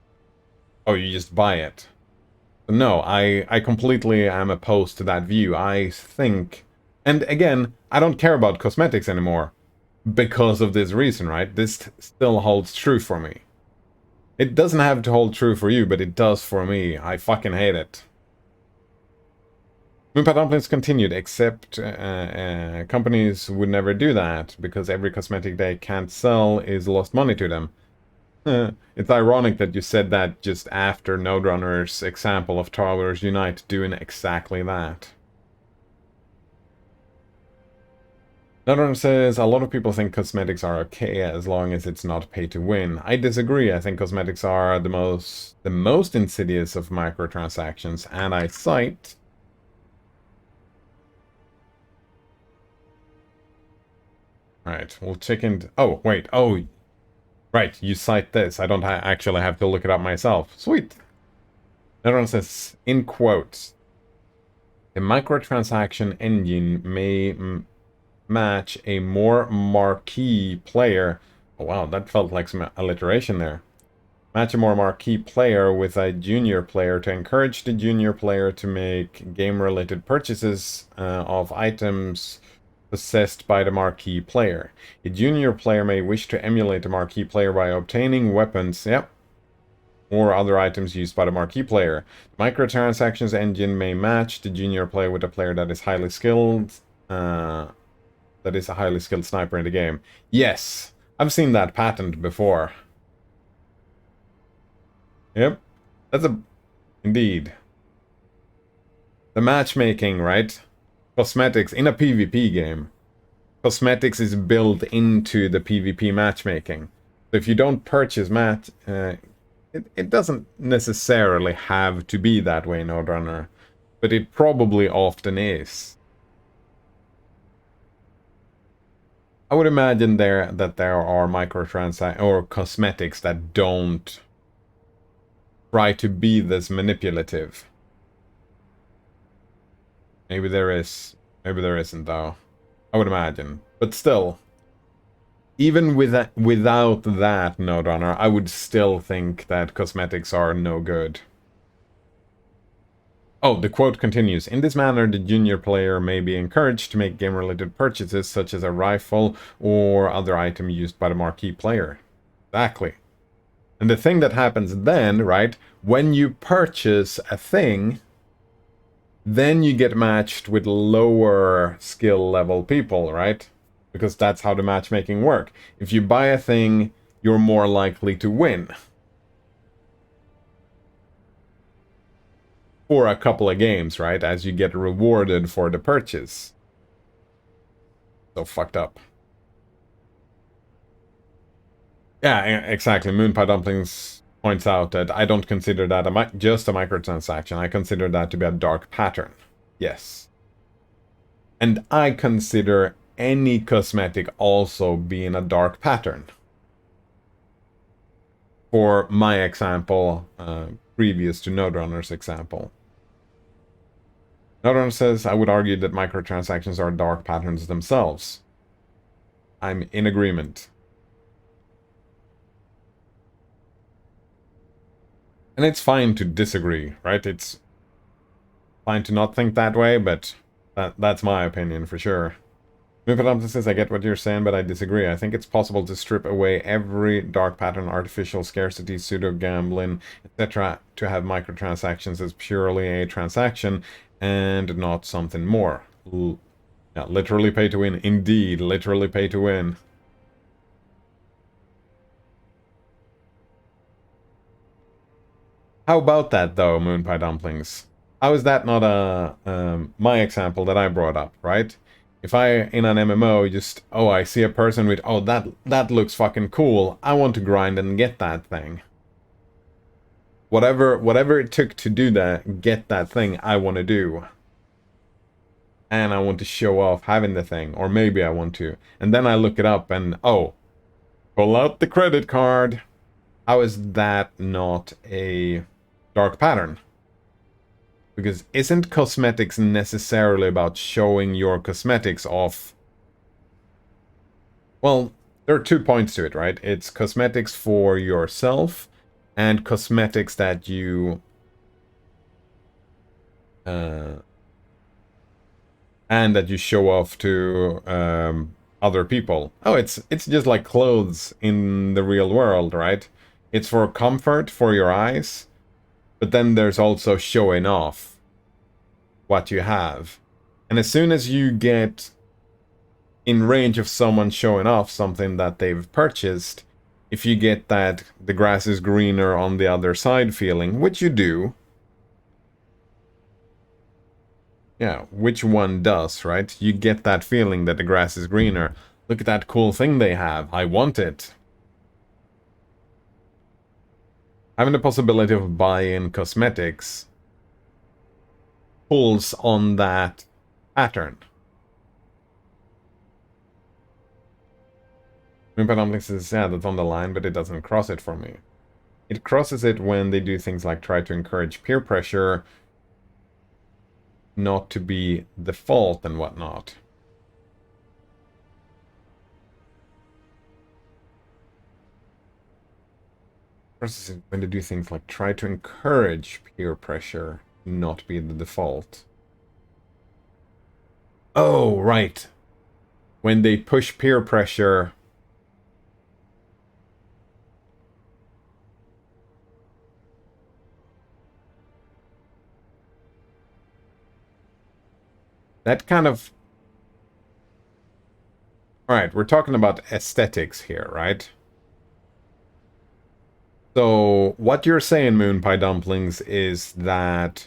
Oh, you just buy it. No, I completely am opposed to that view. I think... And again, I don't care about cosmetics anymore. Because of this reason, right? This still holds true for me. It doesn't have to hold true for you, but it does for me. I fucking hate it. Moonpie Dumplings continued, except companies would never do that because every cosmetic they can't sell is lost money to them. It's ironic that you said that just after Node Runner's example of Towers Unite doing exactly that. Node Runner says, a lot of people think cosmetics are okay as long as it's not pay to win. I disagree. I think cosmetics are the most insidious of microtransactions, and I cite... Alright, we'll check in... Oh, wait. Oh, right. You cite this. I don't actually have to look it up myself. Sweet. Another one says, in quotes, a microtransaction engine may match a more marquee player... Oh, wow, that felt like some alliteration there. Match a more marquee player with a junior player to encourage the junior player to make game-related purchases of items possessed by the marquee player. A junior player may wish to emulate the marquee player by obtaining weapons, or other items used by the marquee player. Microtransactions engine may match the junior player with a player that is highly skilled, that is a highly skilled sniper in the game. Yes, I've seen that patent before. Yep, that's indeed. The matchmaking, right? Cosmetics in a PvP game. Cosmetics is built into the PvP matchmaking. So if you don't purchase it doesn't necessarily have to be that way in Node Runner, but it probably often is. I would imagine that there are microtransactions or cosmetics that don't try to be this manipulative. Maybe there is. Maybe there isn't, though. I would imagine. But still, even without that, Node Runner, I would still think that cosmetics are no good. Oh, the quote continues. In this manner, the junior player may be encouraged to make game-related purchases, such as a rifle or other item used by the marquee player. Exactly. And the thing that happens then, right, when you purchase a thing... then you get matched with lower skill level people, right? Because that's how the matchmaking works. If you buy a thing, you're more likely to win. For a couple of games, right? As you get rewarded for the purchase. So fucked up. Yeah, exactly. Moonpie Dumplings points out that I don't consider that just a microtransaction. I consider that to be a dark pattern. Yes. And I consider any cosmetic also being a dark pattern. For my example, previous to Node Runner's example. Node Runner says, I would argue that microtransactions are dark patterns themselves. I'm in agreement. And it's fine to disagree, right? It's fine to not think that way, but that's my opinion for sure. Moonpie says, I get what you're saying, but I disagree. I think it's possible to strip away every dark pattern, artificial scarcity, pseudo-gambling, etc. to have microtransactions as purely a transaction and not something more. Yeah, literally pay to win. Indeed, literally pay to win. How about that, though, Moonpie Dumplings? How is that not my example that I brought up, right? If I, in an MMO, just, oh, I see a person with, oh, that looks fucking cool, I want to grind and get that thing. Whatever it took to do that, get that thing, I want to do. And I want to show off having the thing, or maybe I want to. And then I look it up and, oh, pull out the credit card. How is that not a dark pattern? Because isn't cosmetics necessarily about showing your cosmetics off? Well, there are 2 points to it, right? It's cosmetics for yourself and cosmetics that you and that you show off to other people. Oh, it's just like clothes in the real world, right? It's for comfort for your eyes, but then there's also showing off. what you have. And as soon as you get in range of someone showing off something that they've purchased, if you get that the grass is greener on the other side feeling, which you do. Yeah, which one does, right? You get that feeling that the grass is greener. Look at that cool thing they have. I want it. Having the possibility of buying cosmetics pulls on that pattern. Moonpie Dumplings says, yeah, that's on the line, but it doesn't cross it for me. It crosses it when they do things like try to encourage peer pressure not to be the fault and whatnot. Crosses it when they do things like try to encourage peer pressure not be the default. Oh, right. When they push peer pressure... That kind of... Alright, we're talking about aesthetics here, right? So, what you're saying, Moonpie Dumplings, is that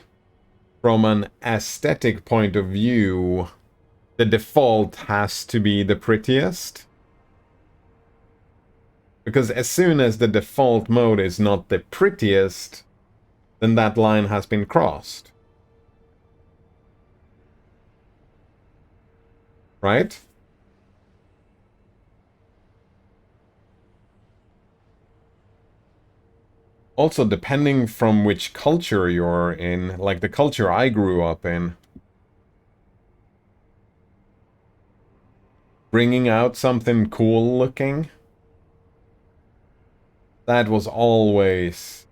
from an aesthetic point of view, the default has to be the prettiest? Because as soon as the default mode is not the prettiest, then that line has been crossed. Right? Also, depending from which culture you're in, like the culture I grew up in, bringing out something cool looking, that was always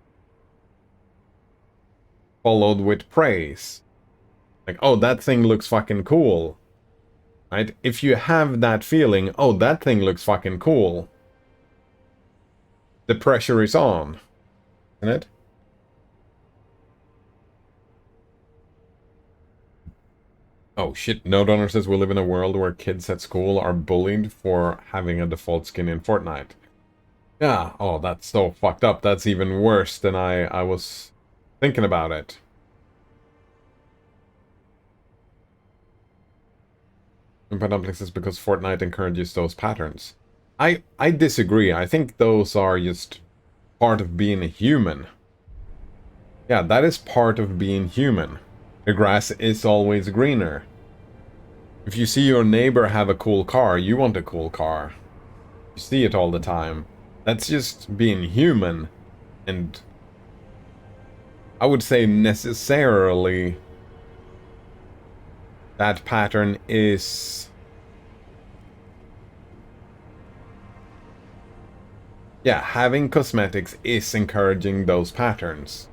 followed with praise. Like, oh, that thing looks fucking cool. Right? If you have that feeling, oh, that thing looks fucking cool, the pressure is on, isn't it? Oh shit, No Donor says we live in a world where kids at school are bullied for having a default skin in Fortnite. Yeah, oh, that's so fucked up. That's even worse than I was thinking about it. Moonpie Dumplings is because Fortnite encourages those patterns. I disagree. I think those are just part of being a human. Yeah, that is part of being human. The grass is always greener. If you see your neighbor have a cool car, you want a cool car. You see it all the time. That's just being human. And I would say necessarily that pattern is... Yeah, having cosmetics is encouraging those patterns.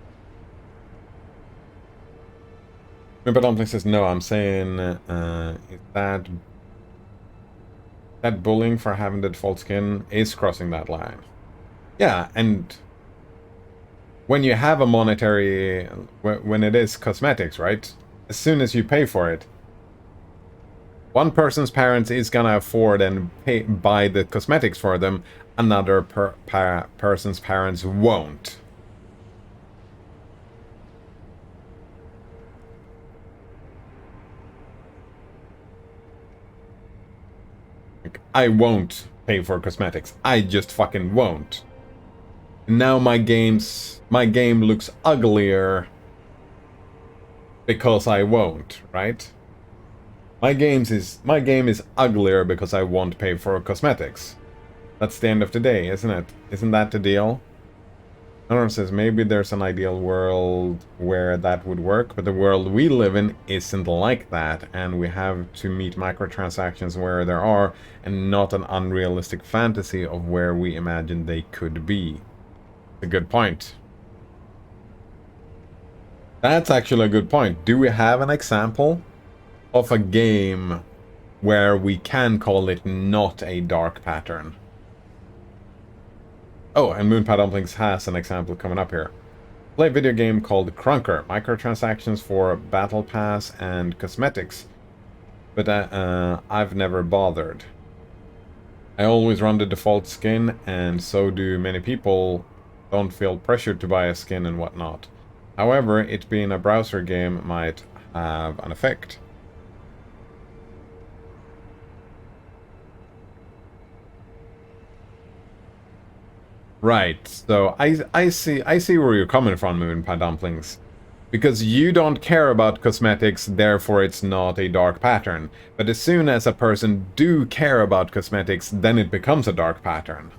Moonpie Dumpling says, no, I'm saying that bullying for having the default skin is crossing that line. Yeah, and when you have a monetary... When it is cosmetics, right? As soon as you pay for it, one person's parents is gonna afford and buy the cosmetics for them, another person's parents won't. Like, I won't pay for cosmetics. I just fucking won't. Now my game looks uglier because I won't, right? My game is uglier because I won't pay for cosmetics. That's the end of the day, isn't it? Isn't that the deal? Another says maybe there's an ideal world where that would work, but the world we live in isn't like that, and we have to meet microtransactions where there are, and not an unrealistic fantasy of where we imagine they could be. A good point. That's actually a good point. Do we have an example of a game where we can call it not a dark pattern? Oh, and Moonpie Dumplings has an example coming up here. Play a video game called Crunker. Microtransactions for battle pass and cosmetics. But I've never bothered. I always run the default skin, and so do many people. Don't feel pressured to buy a skin and whatnot. However, it being a browser game might have an effect. Right, so I see where you're coming from, Moon Pie Dumplings. Because you don't care about cosmetics, therefore it's not a dark pattern. But as soon as a person do care about cosmetics, then it becomes a dark pattern.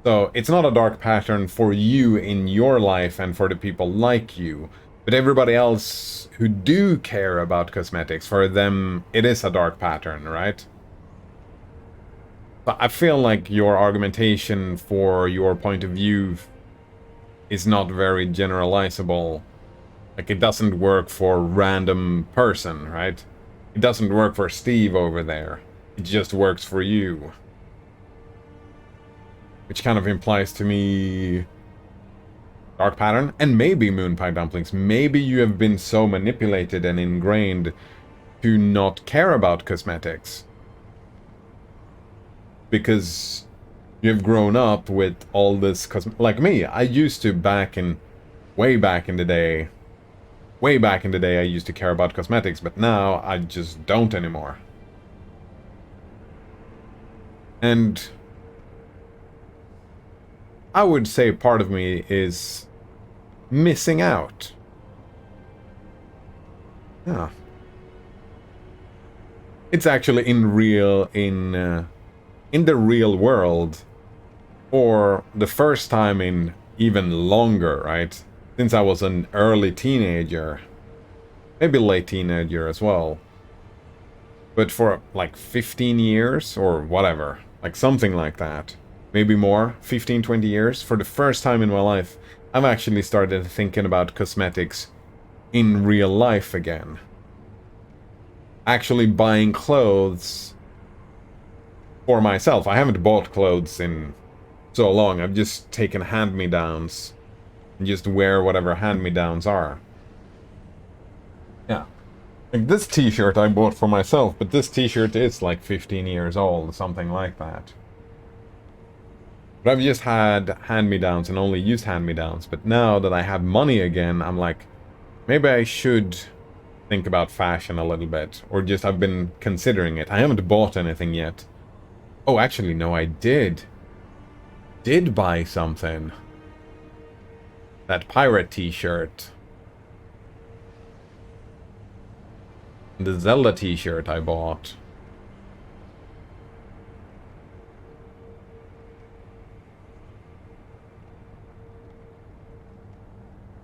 So it's not a dark pattern for you in your life and for the people like you. But everybody else who do care about cosmetics, for them it is a dark pattern, right? But I feel like your argumentation for your point of view is not very generalizable. Like, it doesn't work for random person, right? It doesn't work for Steve over there. It just works for you. Which kind of implies to me dark pattern, and maybe Moon Pie Dumplings. Maybe you have been so manipulated and ingrained to not care about cosmetics. Because you've grown up with all this like me, I used to way back in the day, I used to care about cosmetics, but now I just don't anymore. And I would say part of me is missing out. Yeah. It's actually in the real world, for the first time in even longer, right? Since I was an early teenager, maybe late teenager as well. But for like 15 years or whatever, like something like that. Maybe more, 15, 20 years. For the first time in my life, I've actually started thinking about cosmetics in real life again. Actually buying clothes for myself. I haven't bought clothes in so long. I've just taken hand-me-downs and just wear whatever hand-me-downs are. Yeah. Like this t-shirt I bought for myself, but this t-shirt is like 15 years old, something like that. But I've just had hand-me-downs and only used hand-me-downs. But now that I have money again, I'm like, maybe I should think about fashion a little bit. Or just I've been considering it. I haven't bought anything yet. Oh, actually, no, I did. Did buy something. That pirate t-shirt. The Zelda t-shirt I bought.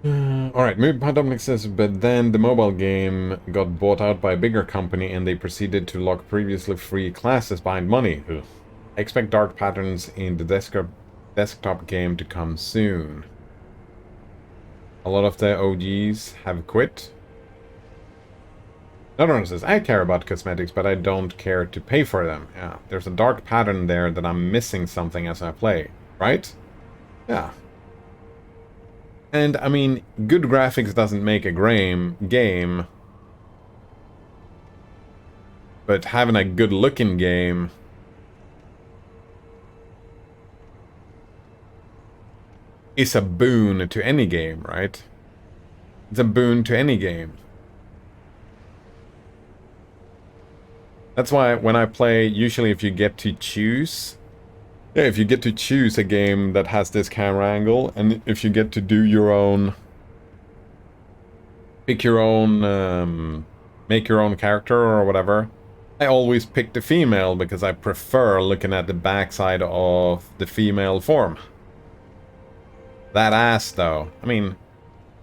Alright, Moon Pie Dominic says, but then the mobile game got bought out by a bigger company and they proceeded to lock previously free classes behind money. Ugh. I expect dark patterns in the desktop game to come soon. A lot of the OGs have quit. Another one says, I care about cosmetics, but I don't care to pay for them. Yeah, there's a dark pattern there that I'm missing something as I play, right? Yeah. And, I mean, good graphics doesn't make a game, but having a good-looking game is a boon to any game, right? It's a boon to any game. That's why when I play, usually if you get to choose... Yeah, if you get to choose a game that has this camera angle, and if you get to do your own... Pick your own... make your own character or whatever. I always pick the female because I prefer looking at the backside of the female form. That ass, though. I mean,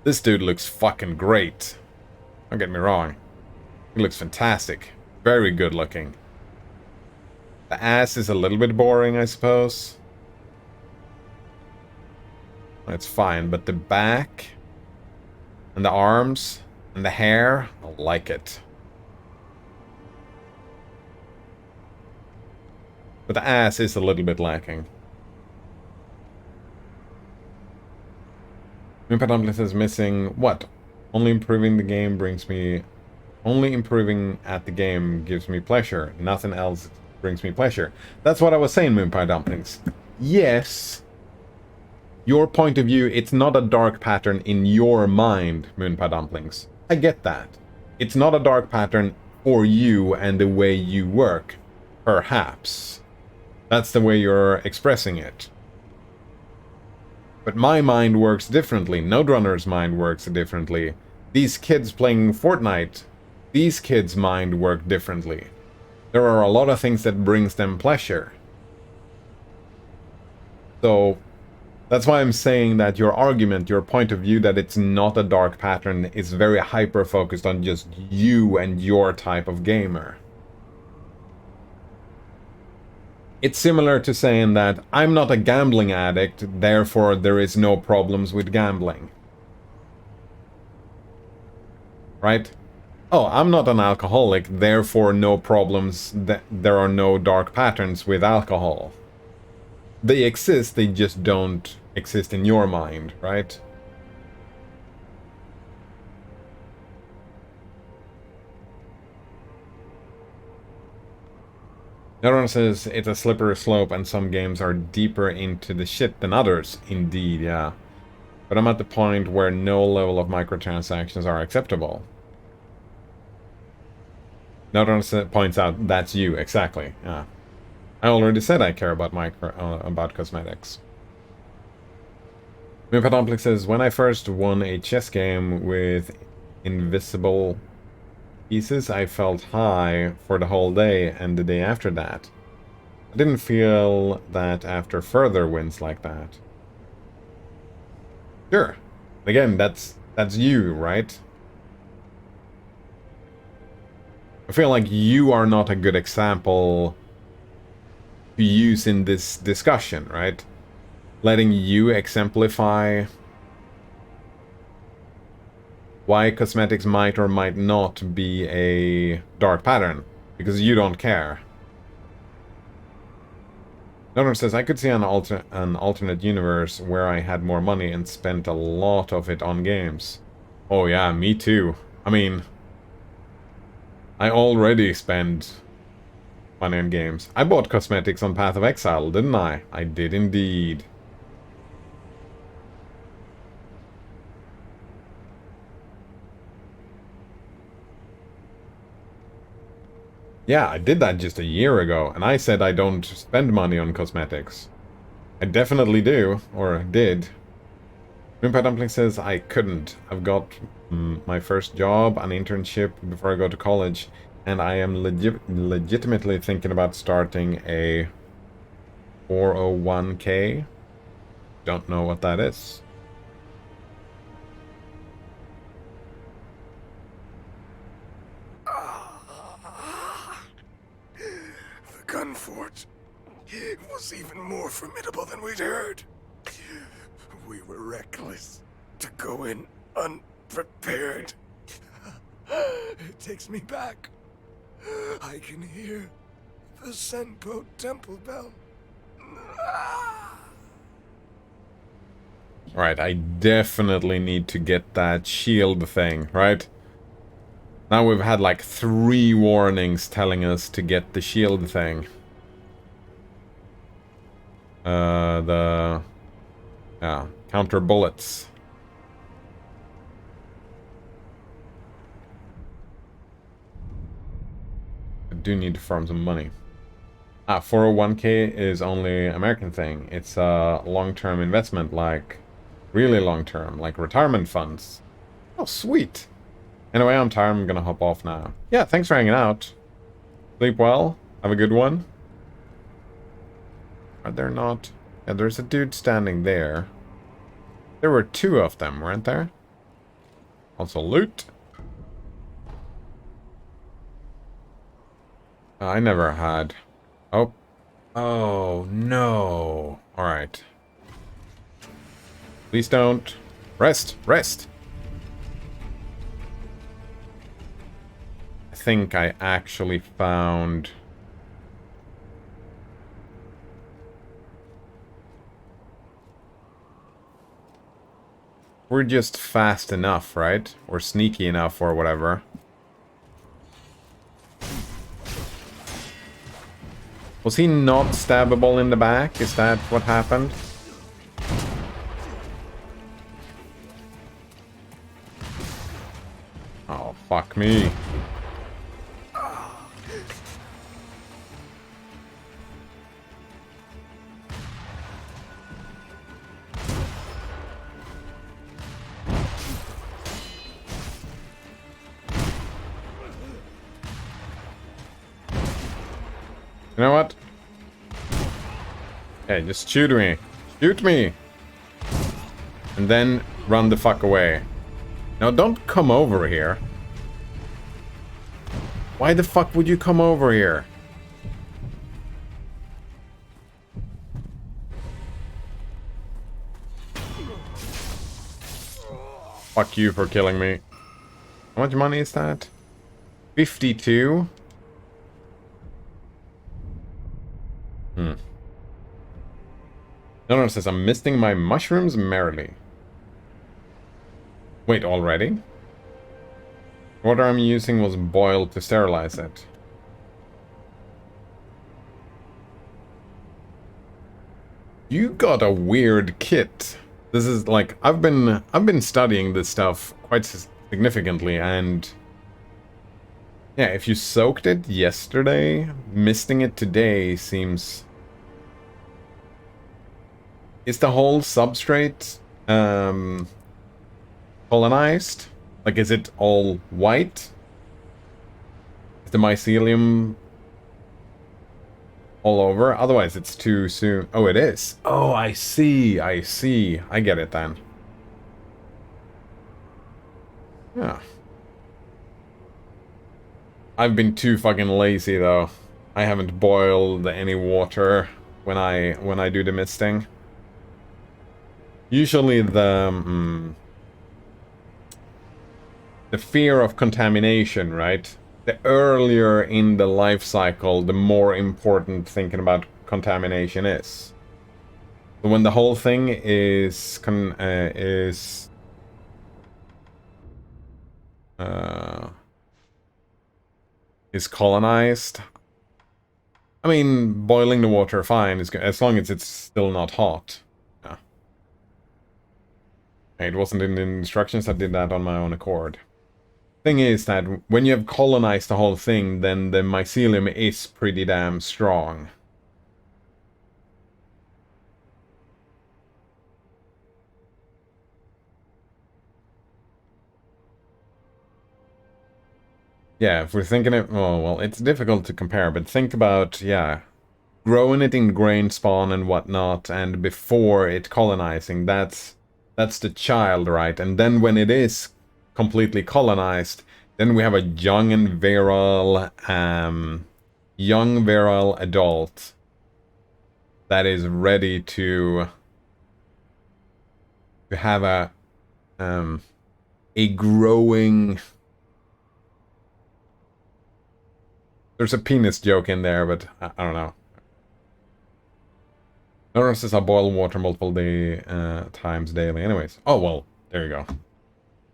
this dude looks fucking great. Don't get me wrong. He looks fantastic. Very good looking. The ass is a little bit boring, I suppose. It's fine, but the back and the arms and the hair, I like it. But the ass is a little bit lacking. Moonpie Dumplings is missing what? Only improving the game brings me... Only improving at the game gives me pleasure. Nothing else brings me pleasure. That's what I was saying, Moonpie Dumplings. Yes. Your point of view, it's not a dark pattern in your mind, Moonpie Dumplings. I get that. It's not a dark pattern for you and the way you work. Perhaps. That's the way you're expressing it. But my mind works differently. Noderunner's mind works differently. These kids playing Fortnite, these kids' mind work differently. There are a lot of things that brings them pleasure. So, that's why I'm saying that your argument, your point of view that it's not a dark pattern is very hyper-focused on just you and your type of gamer. It's similar to saying that I'm not a gambling addict, therefore there is no problems with gambling. Right? Oh, I'm not an alcoholic, therefore no problems, there are no dark patterns with alcohol. They exist, they just don't exist in your mind, right? Everyone says it's a slippery slope and some games are deeper into the shit than others. Indeed, yeah. But I'm at the point where no level of microtransactions are acceptable. Everyone points out that's you, exactly, yeah. I already said I care about about cosmetics. Moonpie says, when I first won a chess game with invisible pieces, I felt high for the whole day and the day after that. I didn't feel that after further wins like that. Sure. Again, that's you, right? I feel like you are not a good example to use in this discussion, right? Letting you exemplify why cosmetics might or might not be a dark pattern, because you don't care. Another says, I could see an alternate universe where I had more money and spent a lot of it on games. Oh yeah, me too. I mean, I already spend money on games. I bought cosmetics on Path of Exile, didn't I? I did indeed. Yeah, I did that just a year ago, and I said I don't spend money on cosmetics. I definitely do, or did. Moonpie Dumpling says I couldn't. I've got my first job, an internship before I go to college, and I am legitimately thinking about starting a 401k. Don't know what that is. The gun fort was even more formidable than we'd heard. We were reckless to go in unprepared. It takes me back. I can hear the Senpo temple bell. Alright, I definitely need to get that shield thing, right? Now we've had like 3 warnings telling us to get the shield thing. Yeah, counter bullets. I do need to farm some money. 401k is only American thing. It's a long-term investment, like really long-term, like retirement funds. Oh, sweet. Anyway, I'm tired. I'm gonna hop off now. Yeah, thanks for hanging out. Sleep well. Have a good one. Are there not? Yeah, there's a dude standing there. There were 2 of them, weren't there? Also loot. I never had. Oh. Oh, no. Alright. Please don't. Rest. Rest. I think I actually found... We're just fast enough, right? Or sneaky enough, or whatever. Was he not stabbable in the back? Is that what happened? Oh, fuck me. You know what? Hey, just shoot me. Shoot me! And then run the fuck away. Now don't come over here. Why the fuck would you come over here? Fuck you for killing me. How much money is that? 52? No, says I'm misting my mushrooms merrily. Wait, already? Water I'm using was boiled to sterilize it. You got a weird kit. This is like I've been studying this stuff quite significantly, and yeah, if you soaked it yesterday, misting it today seems. Is the whole substrate colonized? Like, is it all white? Is the mycelium all over? Otherwise, it's too soon. Oh, it is. Oh, I see. I see. I get it then. Yeah. I've been too fucking lazy though. I haven't boiled any water when I do the misting. Usually the fear of contamination, right? The earlier in the life cycle, the more important thinking about contamination is. So when the whole thing is colonized. I mean, boiling the water, fine, as long as it's still not hot. Yeah. It wasn't in the instructions, I did that on my own accord. Thing is that when you have colonized the whole thing, then the mycelium is pretty damn strong. Yeah, if we're thinking it, oh, well, it's difficult to compare, but think about, yeah, growing it in grain spawn and whatnot, and before it colonizing, that's the child, right? And then when it is completely colonized, then we have a young and virile adult that is ready to have a growing. There's a penis joke in there, but I don't know. Notice says I boil water multiple times daily. Anyways. Oh, well, there you go.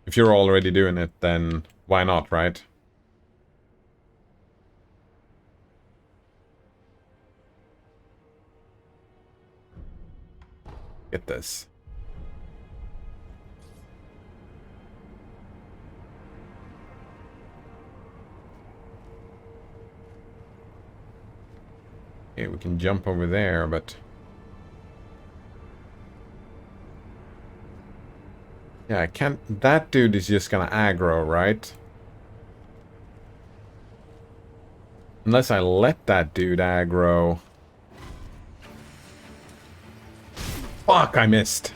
If you're already doing it, then why not, right? Get this. Okay, we can jump over there, but... yeah, I can't... that dude is just gonna aggro, right? Unless I let that dude aggro. Fuck, I missed.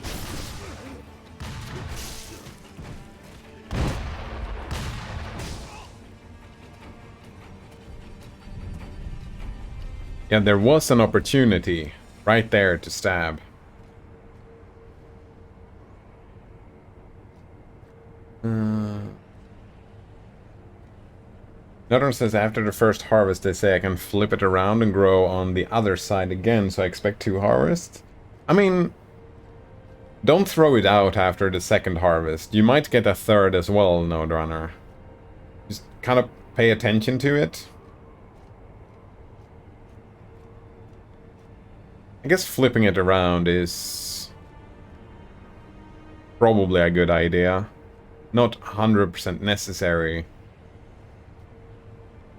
Yeah, there was an opportunity right there to stab. Another says after the first harvest, they say I can flip it around and grow on the other side again, so I expect 2 harvests. I mean, Don't throw it out after the second harvest. You might get a third as well, Node Runner. Just kind of pay attention to it. I guess flipping it around is probably a good idea. Not 100% necessary.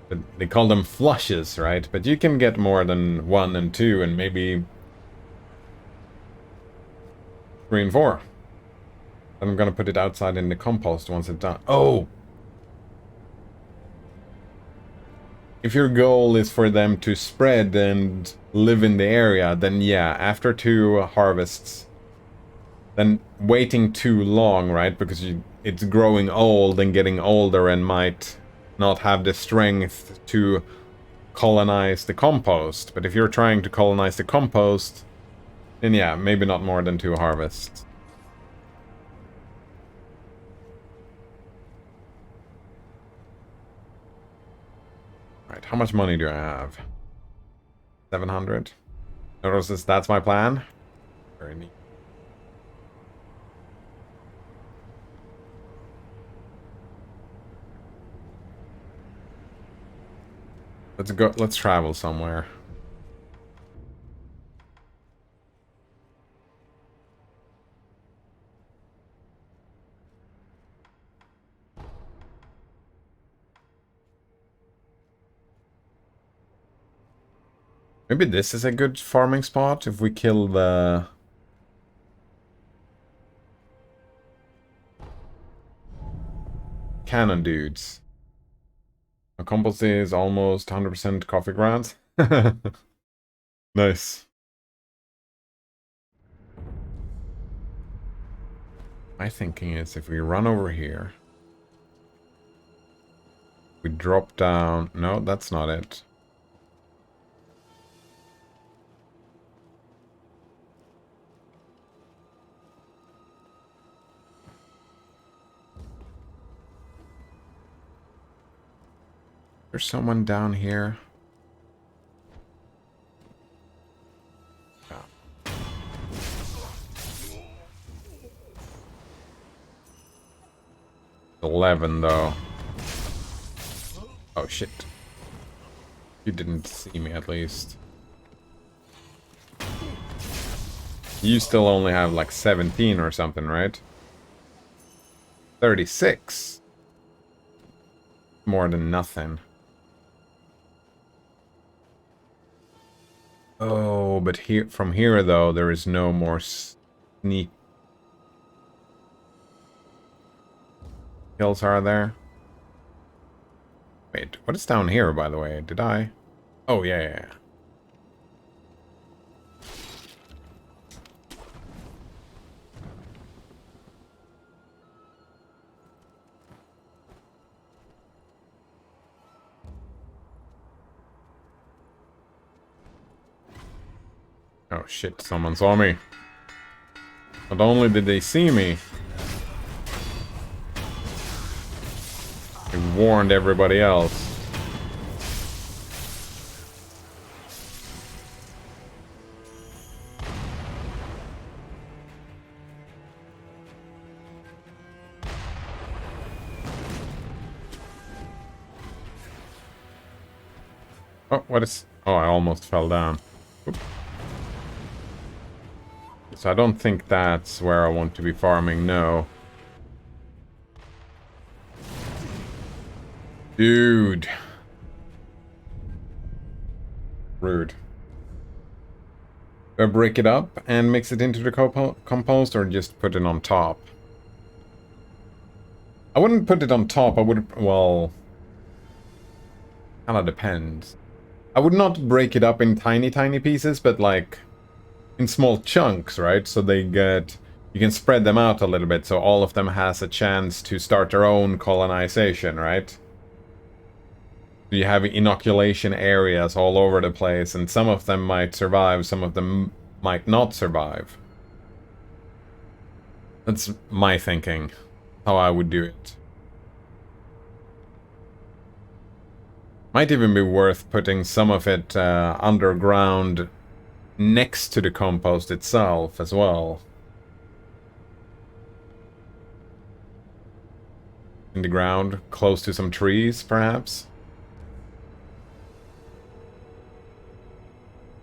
But they call them flushes, right? But you can get more than 1 and 2 and maybe 3 and 4. I'm gonna put it outside in the compost once it's done. Oh! If your goal is for them to spread and live in the area, then yeah, after 2 harvests, then waiting too long, right? Because it's growing old and getting older and might not have the strength to colonize the compost. But if you're trying to colonize the compost, then yeah, maybe not more than 2 harvests. Right, how much money do I have? 700? Notice that's my plan? Very neat. Let's travel somewhere. Maybe this is a good farming spot if we kill the... cannon dudes. My compost is almost 100% coffee grounds. Nice. My thinking is if we run over here, we drop down... No, that's not it. There's someone down here. Yeah. 11 though. Oh shit. You didn't see me at least. You still only have like 17 or something, right? 36. More than nothing. Oh, but here, from here though, there is no more sneak kills, are there? Wait, what is down here, by the way? Did I? Oh, yeah. Oh shit, someone saw me. Not only did they see me, they warned everybody else. Oh, what is... Oh, I almost fell down. Oop. So I don't think that's where I want to be farming, no. Dude. Rude. Do I break it up and mix it into the compost or just put it on top? I wouldn't put it on top, I would... Well... Kinda depends. I would not break it up in tiny pieces, but like... in small chunks, right? So they get... You can spread them out a little bit so all of them has a chance to start their own colonization, right? You have inoculation areas all over the place, and some of them might survive, some of them might not survive. That's my thinking, how I would do it. Might even be worth putting some of it underground next to the compost itself as well. in the ground, close to some trees, perhaps.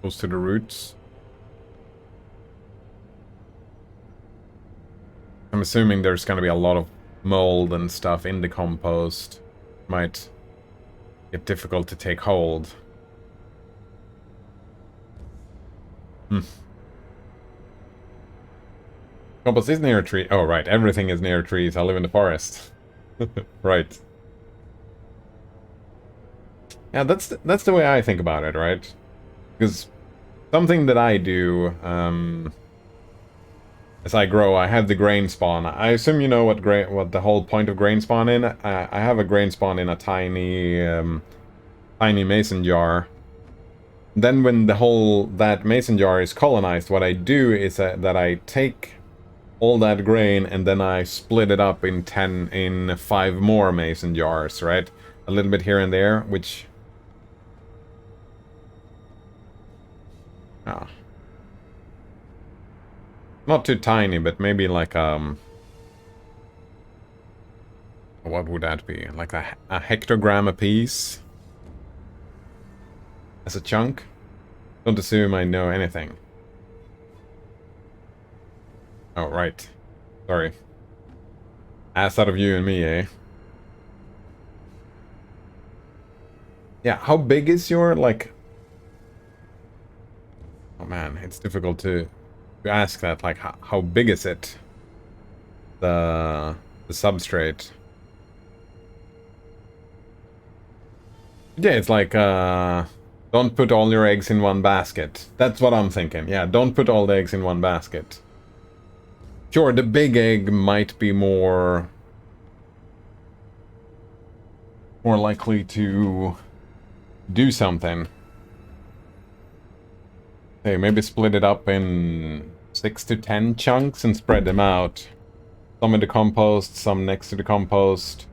Close to the roots. I'm assuming there's gonna be a lot of mold and stuff in the compost. Might get difficult to take hold. Compost is near a tree. Oh, right. Everything is near trees. I live in the forest. Right. Yeah, that's the way I think about it, right? Because something that I do, as I grow, I have the grain spawn. I assume you know what the whole point of grain spawn in. I have a grain spawn in a tiny, tiny mason jar. Then when that mason jar is colonized, what I do is that I take all that grain and then I split it up in 5 more mason jars, right? A little bit here and there, which... Ah. Not too tiny, but maybe like, what would that be? Like a hectogram a piece? As a chunk? Don't assume I know anything. Oh, right. Sorry. Ass out of you and me, eh? Yeah, how big is your, like... Oh man, it's difficult to ask that. Like, how big is it? The substrate. Yeah, it's like, don't put all your eggs in one basket. That's what I'm thinking. Yeah, don't put all the eggs in one basket. Sure, the big egg might be more likely to do something. Hey, maybe split it up in 6 to 10 chunks and spread them out. Some in the compost, some next to the compost.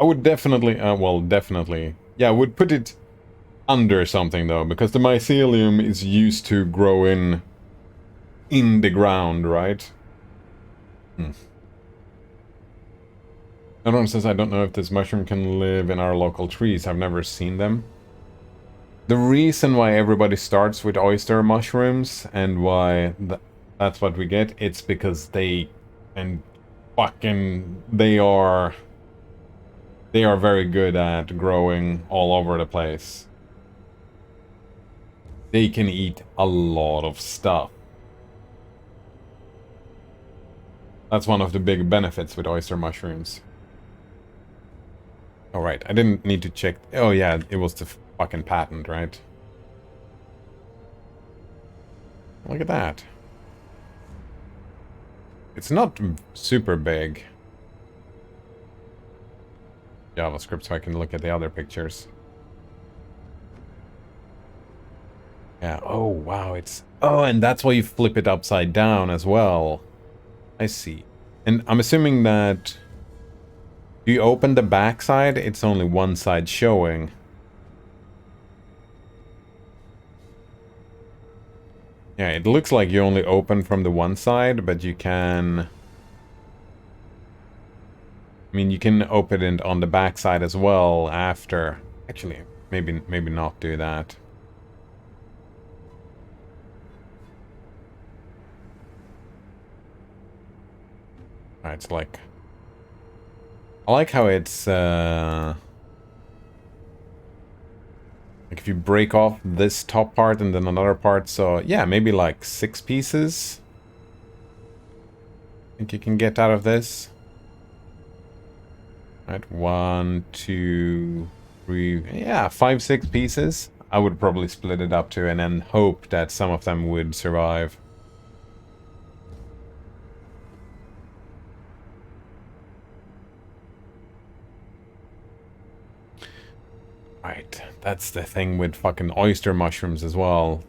I would definitely, well, definitely. Yeah, I would put it under something though, because the mycelium is used to grow in the ground, right? Everyone says, I don't know if this mushroom can live in our local trees. I've never seen them. The reason why everybody starts with oyster mushrooms and why that's what we get, it's because they are very good at growing all over the place. They can eat a lot of stuff. That's one of the big benefits with oyster mushrooms. Oh, right. I didn't need to check. Oh, yeah. It was the fucking patent, right? Look at that. It's not super big. JavaScript so I can look at the other pictures. Yeah. Oh, wow. It's... Oh, and that's why you flip it upside down as well. I see. And I'm assuming that... Do you open the back side? It's only one side showing. Yeah, it looks like you only open from the one side, but you can... I mean, you can open it on the back side as well after. Actually, maybe not do that. Alright, it's like... I like how it's, like if you break off this top part and then another part, so yeah, maybe like 6 pieces. I think you can get out of this. Right, 1, 2, 3, yeah, 5, 6 pieces. I would probably split it up to and then hope that some of them would survive. Right, that's the thing with fucking oyster mushrooms as well.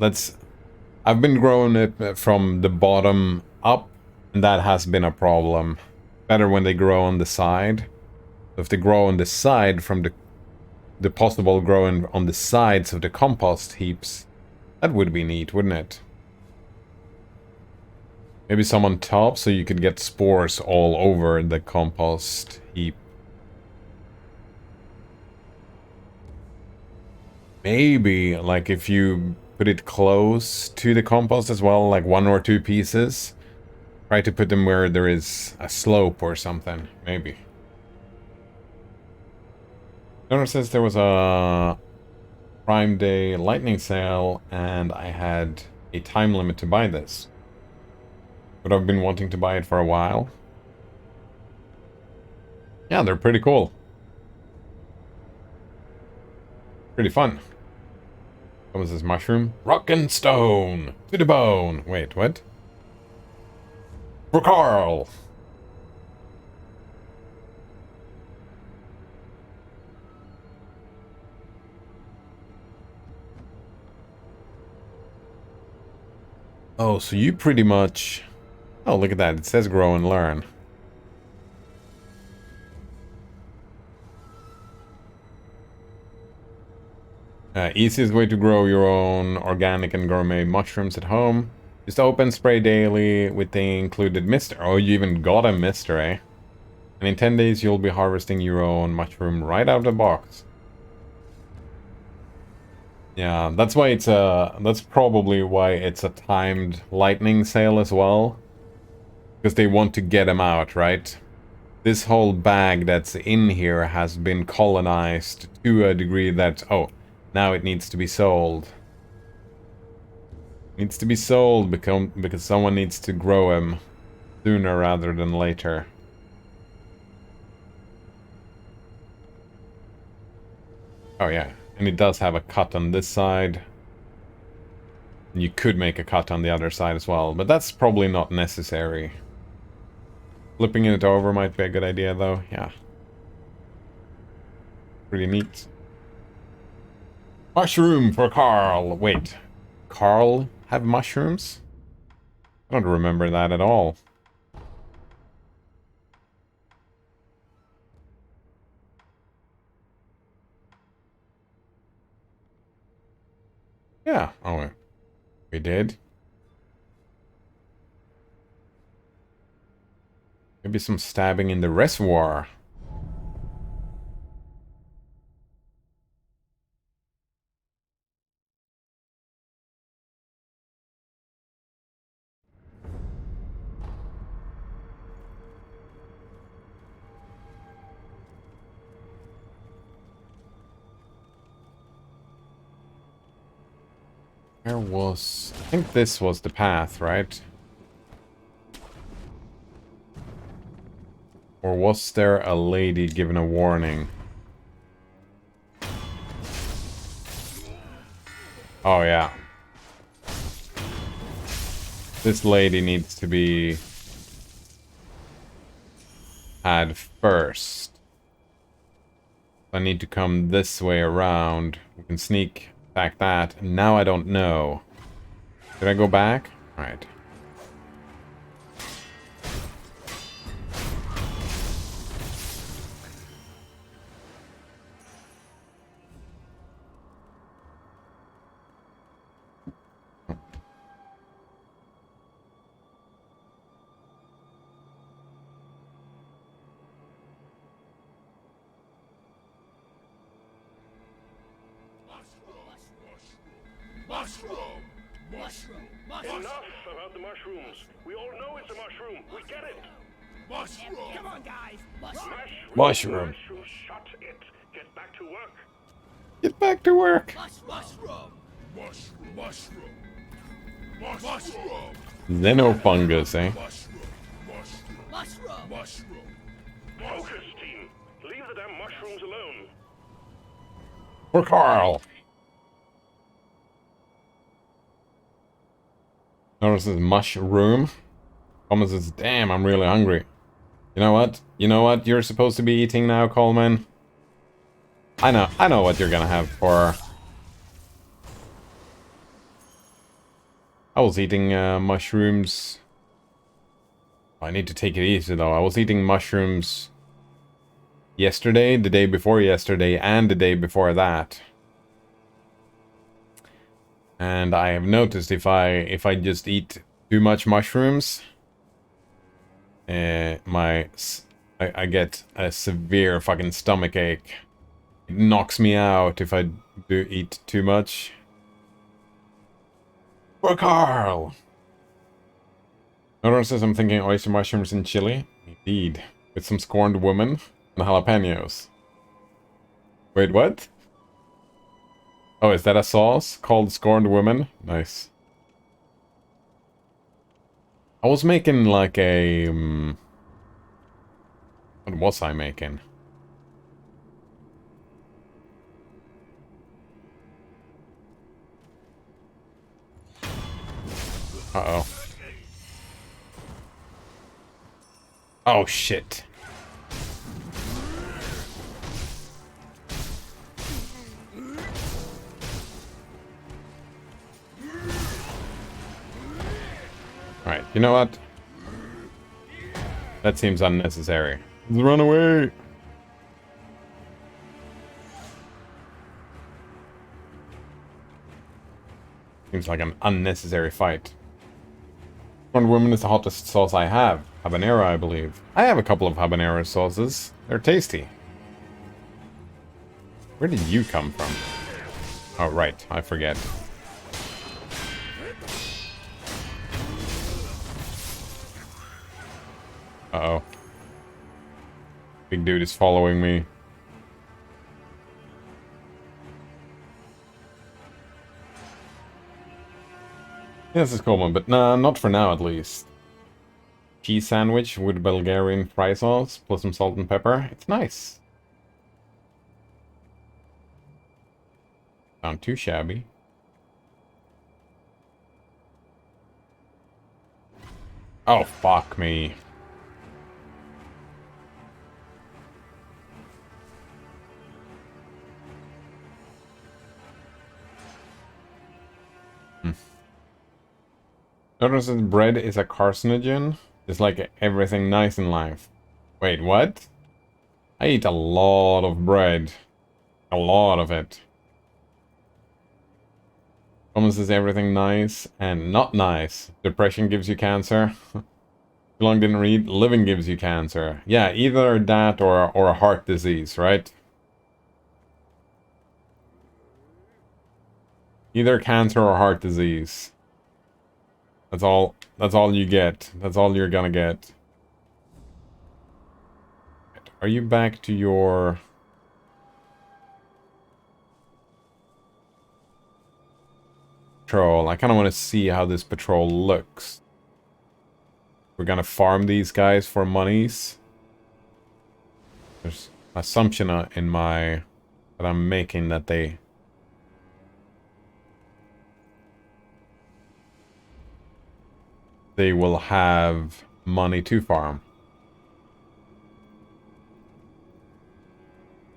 I've been growing it from the bottom up, and that has been a problem. Better when they grow on the side. So if they grow on the side from the possible growing on the sides of the compost heaps, that would be neat, wouldn't it? Maybe some on top so you could get spores all over the compost heap. Maybe, like, if you put it close to the compost as well, like 1 or 2 pieces. Try to put them where there is a slope or something, maybe. Notices there was a Prime Day lightning sale, and I had a time limit to buy this. But I've been wanting to buy it for a while. Yeah, they're pretty cool. Pretty fun. What was this mushroom? Rock and stone! To the bone! Wait, what? For Carl! Oh, so you pretty much... Oh, look at that. It says grow and learn. Easiest way to grow your own organic and gourmet mushrooms at home. Just open, spray daily with the included mister. Oh, you even got a mister, eh? And in 10 days you'll be harvesting your own mushroom right out of the box. Yeah, that's why it's that's probably why it's a timed lightning sale as well. Because they want to get them out, right? This whole bag that's in here has been colonized to a degree that, oh, now it needs to be sold. Needs to be sold because someone needs to grow them sooner rather than later. Oh yeah, and it does have a cut on this side. And you could make a cut on the other side as well, but that's probably not necessary. Flipping it over might be a good idea though, yeah. Pretty neat. Mushroom for Carl! Wait, Carl have mushrooms? I don't remember that at all. Yeah, oh, we did. Maybe some stabbing in the reservoir. There was... I think this was the path, right? Or was there a lady given a warning? Oh, yeah. This lady needs to be had first. I need to come this way around. We can sneak back that. And now I don't know. Did I go back? Alright. Enough about the mushrooms. We all know it's a mushroom. We get it. Mushroom. Come on, guys. Mushroom. Shut it. Get back to work. Get back to work. Mushroom. Mushroom. Mushroom. Xenofungus, eh? Mushroom. Focus, team. Leave the damn mushrooms alone. For Carl. Notice this mushroom. Coleman says, damn, I'm really hungry. You know what? You know what you're supposed to be eating now, Coleman? I know what you're gonna have for... I was eating mushrooms... I need to take it easy though. I was eating mushrooms yesterday, the day before yesterday, and the day before that. And I have noticed if I just eat too much mushrooms, I get a severe fucking stomach ache. It knocks me out if I do eat too much. For Carl! Nodor says I'm thinking oyster mushrooms in chili. Indeed. With some scorned woman and jalapenos. Wait, what? Oh, is that a sauce called Scorned Women? Nice. I was making like a... what was I making? Uh-oh. Oh, shit. Alright, you know what? That seems unnecessary. Let's run away! Seems like an unnecessary fight. Wonder Woman is the hottest sauce I have. Habanero, I believe. I have a couple of habanero sauces. They're tasty. Where did you come from? Oh, right. I forget. Uh-oh. Big dude is following me. Yeah, this is cool one, but nah, not for now at least. Cheese sandwich with Bulgarian fry sauce, plus some salt and pepper. It's nice. Not too shabby. Oh, fuck me. Notice that bread is a carcinogen, just like everything nice in life. Wait, what? I eat a lot of bread. A lot of it. Almost is everything nice and not nice. Depression gives you cancer. Too long didn't read. Living gives you cancer. Yeah, either that or a heart disease, right? Either cancer or heart disease. That's all you get. That's all you're gonna get. Are you back to your... patrol? I kind of want to see how this patrol looks. We're gonna farm these guys for monies. There's an assumption in my... that I'm making that they... they will have money to farm.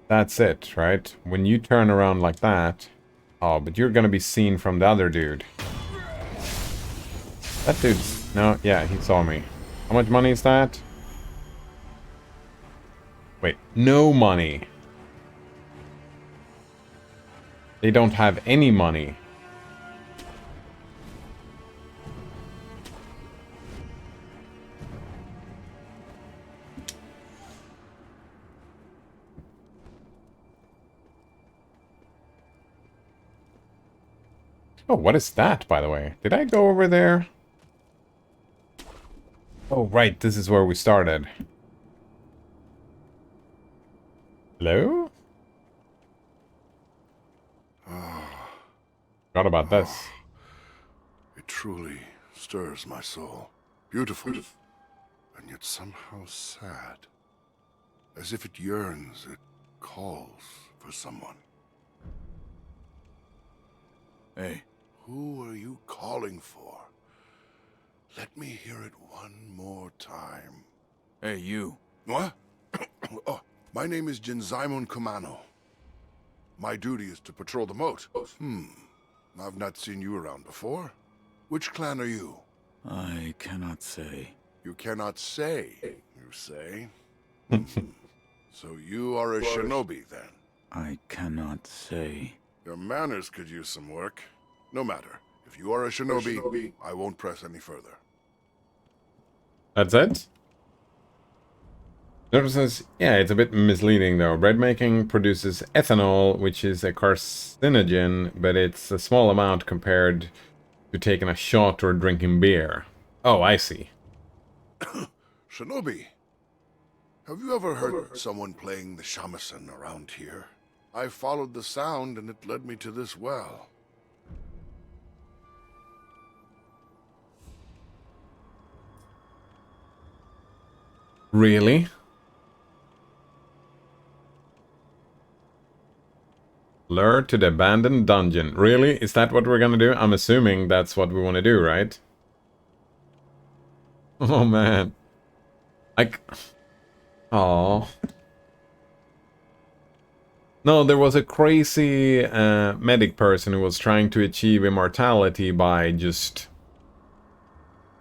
That's it, right? When you turn around like that... oh, but you're gonna be seen from the other dude. That dude's... no, yeah, he saw me. How much money is that? Wait, no money. They don't have any money. Oh, what is that, by the way? Did I go over there? Oh, right, this is where we started. Hello? Forgot about this. It truly stirs my soul. Beautiful, and yet somehow sad. As if it yearns, it calls for someone. Hey. Who are you calling for? Let me hear it one more time. Hey, you. What? Oh, my name is Jinzaimon Kumano. My duty is to patrol the moat. I've not seen you around before. Which clan are you? I cannot say. You cannot say, you say? So you are a shinobi, then? I cannot say. Your manners could use some work. No matter. If you are a shinobi, I won't press any further. That's it? Notice says, yeah, it's a bit misleading though. Bread making produces ethanol, which is a carcinogen, but it's a small amount compared to taking a shot or drinking beer. Oh, I see. Shinobi, have you ever heard someone playing the shamisen around here? I followed the sound and it led me to this well. Really? Lure to the abandoned dungeon. Really? Is that what we're gonna do? I'm assuming that's what we want to do, right? Oh man. Oh. No, there was a crazy medic person who was trying to achieve immortality by just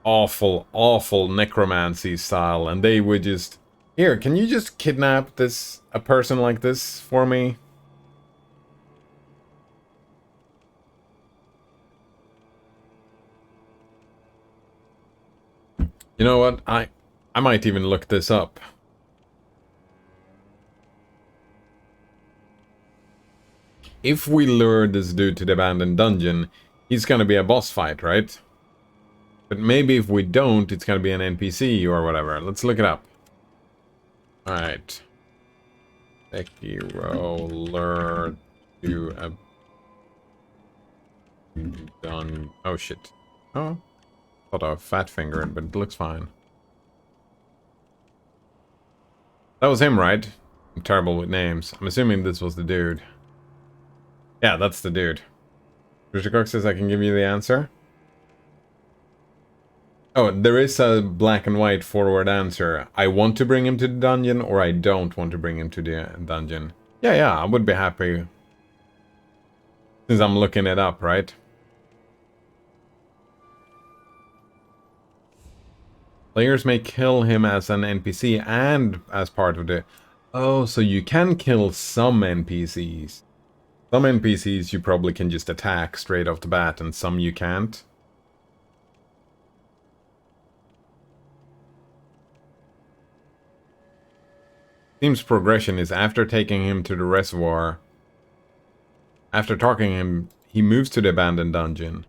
awful necromancy style, and they would just... Here, can you just kidnap a person like this for me? You know what? I might even look this up. If we lure this dude to the abandoned dungeon, he's gonna be a boss fight, right? But maybe if we don't, it's gonna be an NPC or whatever. Let's look it up. Alright. Sekiro lure to a... done... Oh shit. Oh. Thought I fat fingered, but it looks fine. That was him, right? I'm terrible with names. I'm assuming this was the dude. Yeah, that's the dude. Mr. Cook says I can give you the answer. Oh, there is a black and white forward answer. I want to bring him to the dungeon, or I don't want to bring him to the dungeon. Yeah, I would be happy. Since I'm looking it up, right? Players may kill him as an NPC and as part of the... Oh, so you can kill some NPCs. Some NPCs you probably can just attack straight off the bat, and some you can't. Team's progression is after taking him to the reservoir. After talking him, he moves to the abandoned dungeon.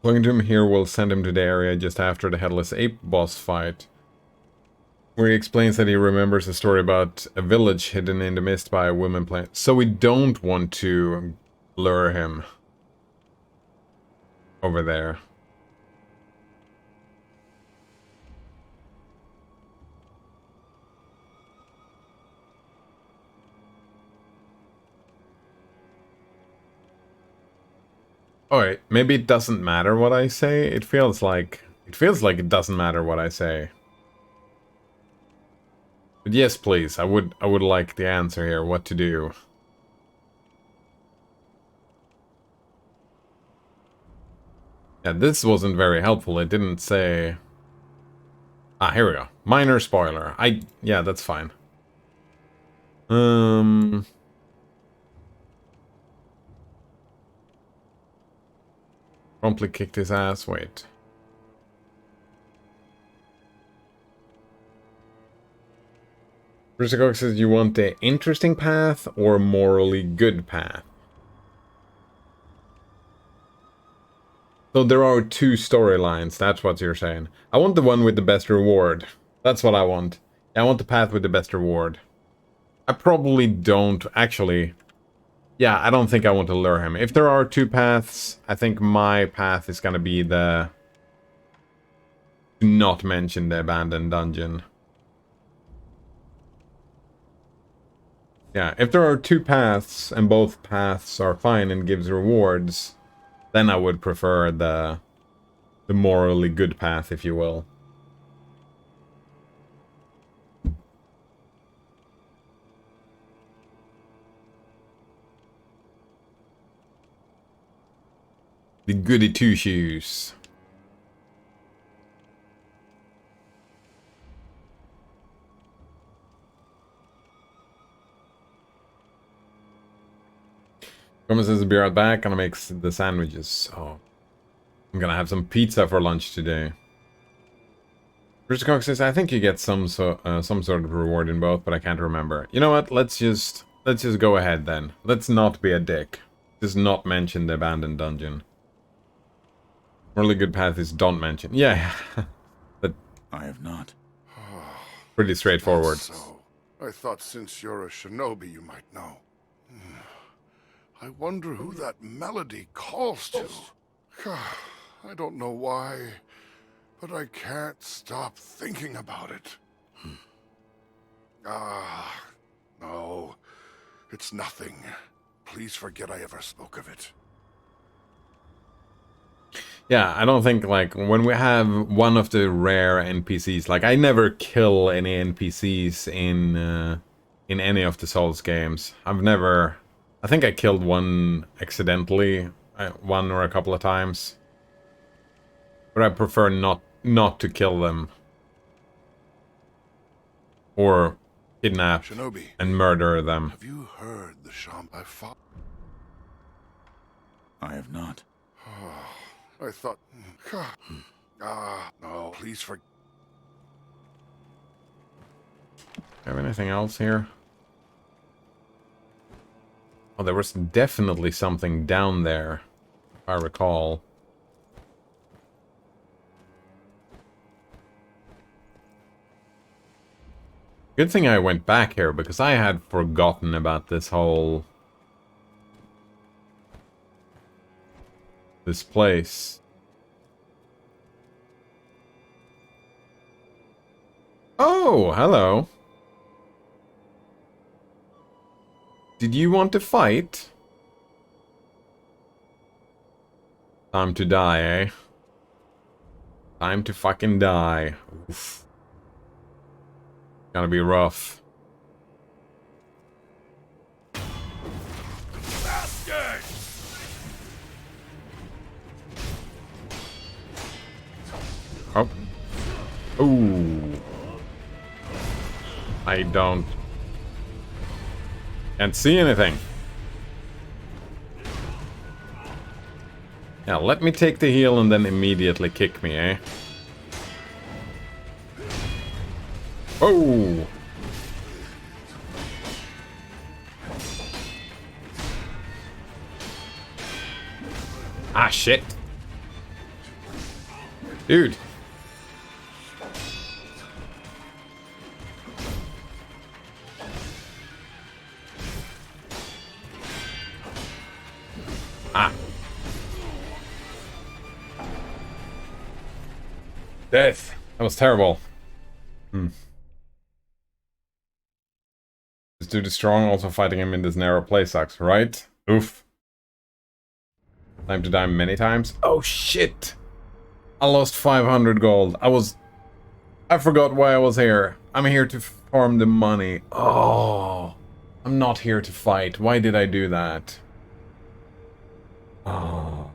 Talking to him here will send him to the area just after the Headless Ape boss fight, where he explains that he remembers a story about a village hidden in the mist by a woman playing. So we don't want to lure him over there. Alright, maybe it doesn't matter what I say. It feels like it doesn't matter what I say. But yes, please, I would like the answer here, what to do. Yeah, this wasn't very helpful. It didn't say... Ah, here we go. Minor spoiler. Yeah, that's fine. Promptly kicked his ass. Wait. Briscoe says you want the interesting path or morally good path? So there are two storylines, that's what you're saying. I want the one with the best reward. That's what I want. I want the path with the best reward. I probably don't, actually. Yeah, I don't think I want to lure him. If there are two paths, I think my path is gonna be the... not mention the abandoned dungeon. Yeah, if there are two paths, and both paths are fine and gives rewards, then I would prefer the morally good path, if you will. The goody two-shoes. Gomez says, be right back, gonna make the sandwiches. Oh, I'm gonna have some pizza for lunch today. Richard Cox says, I think you get some sort of reward in both, but I can't remember. You know what? Let's just go ahead then. Let's not be a dick. Just not mention the abandoned dungeon. Really good path is don't mention. Yeah, but I have not. pretty straightforward. So, I thought since you're a shinobi, you might know. I wonder who that melody calls to. I don't know why, but I can't stop thinking about it. No, it's nothing. Please forget I ever spoke of it. Yeah, I don't think, like, when we have one of the rare NPCs, like, I never kill any NPCs in any of the Souls games. I've never... I think I killed one accidentally, one or a couple of times. But I prefer not to kill them. Or kidnap Shinobi, and murder them. have you heard the sham I fought? I have not. I thought... no, please forget. Have anything else here? Oh, there was definitely something down there, if I recall. Good thing I went back here, because I had forgotten about this whole... this place. Oh, hello. Did you want to fight? Time to die, eh? Time to fucking die. Oof. Gonna be rough. Oh. Ooh. I don't... can't see anything. Yeah, let me take the heal and then immediately kick me, eh? Oh! Ah, shit. Dude. Ah. Death. That was terrible. This dude is strong, also fighting him in this narrow place sucks, right? Oof. Time to die many times. Oh shit! I lost 500 gold. I forgot why I was here. I'm here to farm the money. Oh. I'm not here to fight. Why did I do that? Oh.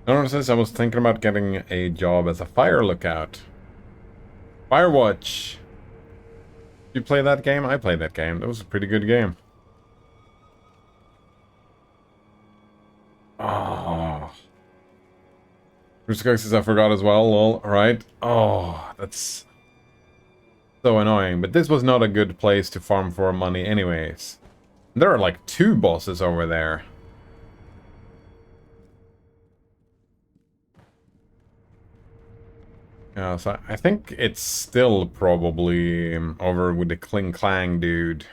No, says I was thinking about getting a job as a fire lookout. Firewatch. Did you play that game? I played that game. That was a pretty good game. Oh. Crucifix says I forgot as well, lol. Right? Oh, that's so annoying. But this was not a good place to farm for money anyways. There are like 2 bosses over there. Yeah, so I think it's still probably over with the Kling Clang dude.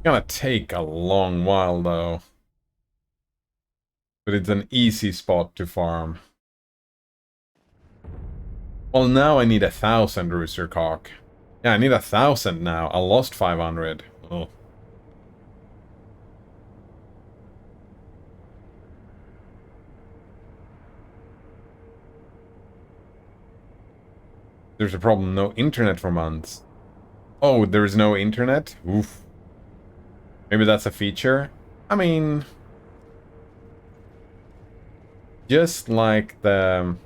Gonna take a long while though. But it's an easy spot to farm. Well, now I need 1,000 rooster cock. Yeah, I need 1,000 now. I lost 500. Oh. There's a problem. No internet for months. Oh, there's no internet? Oof. Maybe that's a feature? I mean... just like the...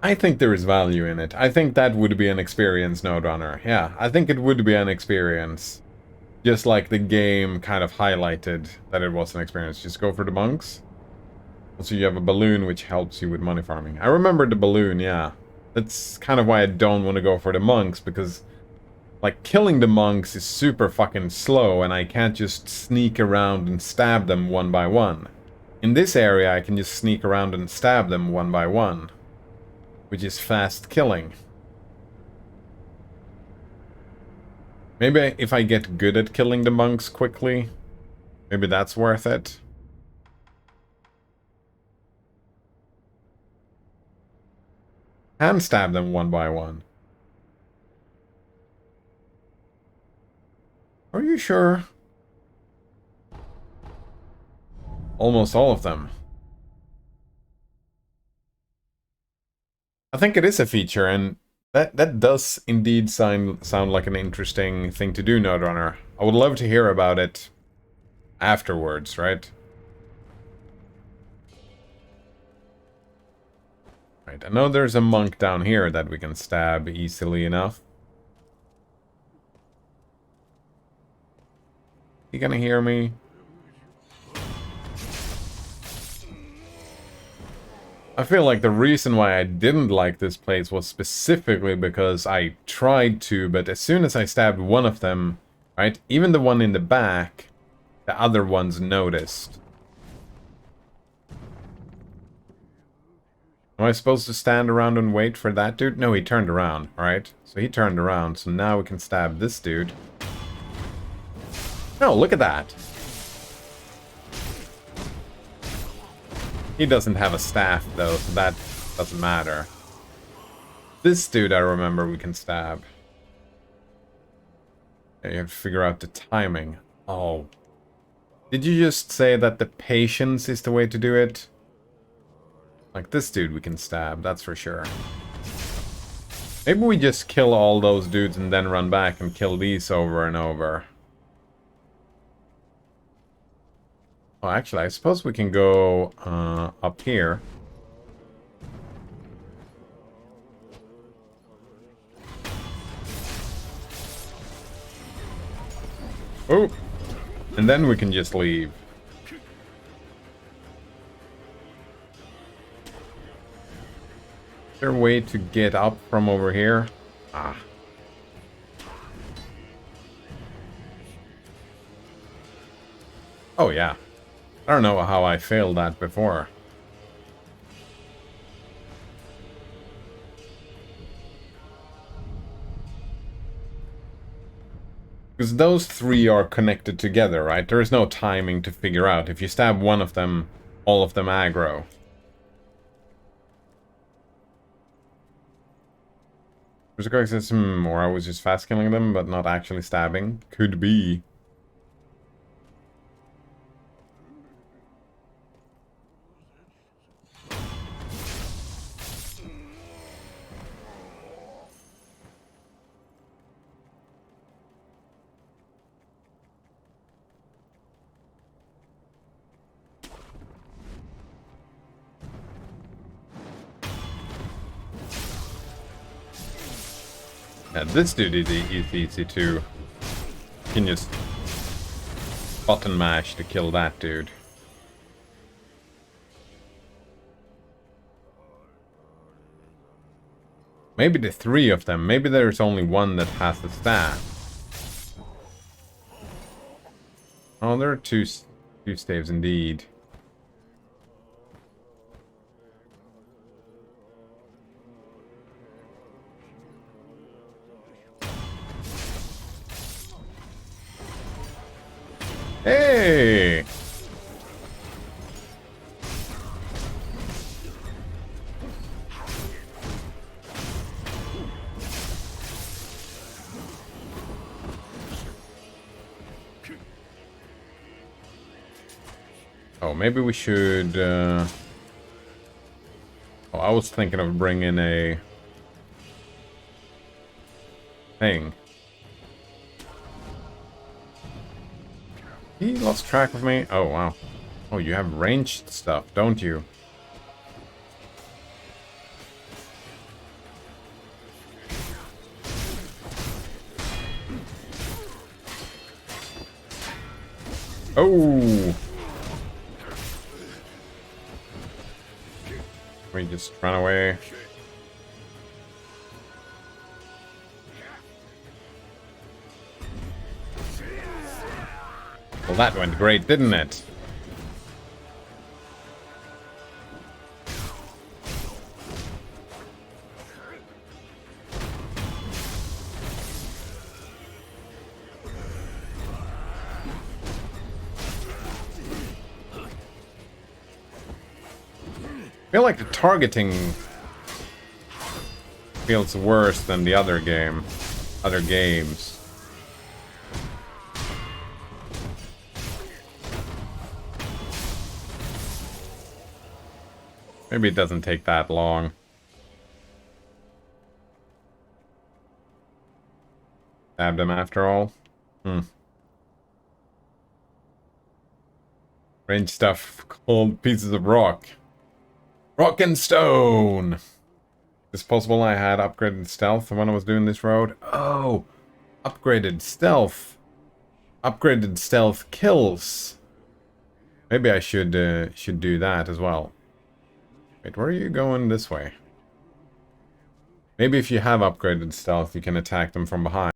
I think there is value in it. I think that would be an experience, Node Runner. Yeah, I think it would be an experience. Just like the game kind of highlighted that it was an experience. Just go for the monks. Also, you have a balloon which helps you with money farming. I remember the balloon, yeah. That's kind of why I don't want to go for the monks, because like killing the monks is super fucking slow and I can't just sneak around and stab them one by one. In this area I can just sneak around and stab them one by one, which is fast killing. Maybe if I get good at killing the monks quickly, maybe that's worth it. And stab them one by one. Are you sure? Almost all of them. I think it is a feature, and that does indeed sound like an interesting thing to do, Node Runner. I would love to hear about it afterwards, right? Right, I know there's a monk down here that we can stab easily enough. You gonna hear me? I feel like the reason why I didn't like this place was specifically because I tried to, but as soon as I stabbed one of them, right, even the one in the back, the other ones noticed. Am I supposed to stand around and wait for that dude? No, he turned around, right? So he turned around, so now we can stab this dude. No, look at that. He doesn't have a staff, though, so that doesn't matter. This dude, I remember we can stab. Yeah, you have to figure out the timing. Oh. Did you just say that the patience is the way to do it? Like this dude we can stab, that's for sure. Maybe we just kill all those dudes and then run back and kill these over and over. Oh, actually, I suppose we can go up here. Oh! And then we can just leave. Is there a way to get up from over here? Ah. Oh, yeah. I don't know how I failed that before. Because those three are connected together, right? There is no timing to figure out. If you stab one of them, all of them aggro. There's a guy says, or I was just fast killing them, but not actually stabbing. Could be. Yeah, this dude is easy too. You can just button mash to kill that dude. Maybe the three of them. Maybe there's only one that has the staff. Oh, there are two staves indeed. Hey! Oh, maybe we should... Oh, I was thinking of bringing a... thing. He lost track of me. Oh, wow. Oh, you have ranged stuff, don't you? Oh! We just run away. Well, that went great, didn't it? I feel like the targeting feels worse than the other games. Maybe it doesn't take that long. Stabbed him after all. Range stuff called pieces of rock. Rock and stone! Is it possible I had upgraded stealth when I was doing this road? Oh! Upgraded stealth. Upgraded stealth kills. Maybe I should do that as well. Wait, where are you going this way? Maybe if you have upgraded stealth, you can attack them from behind.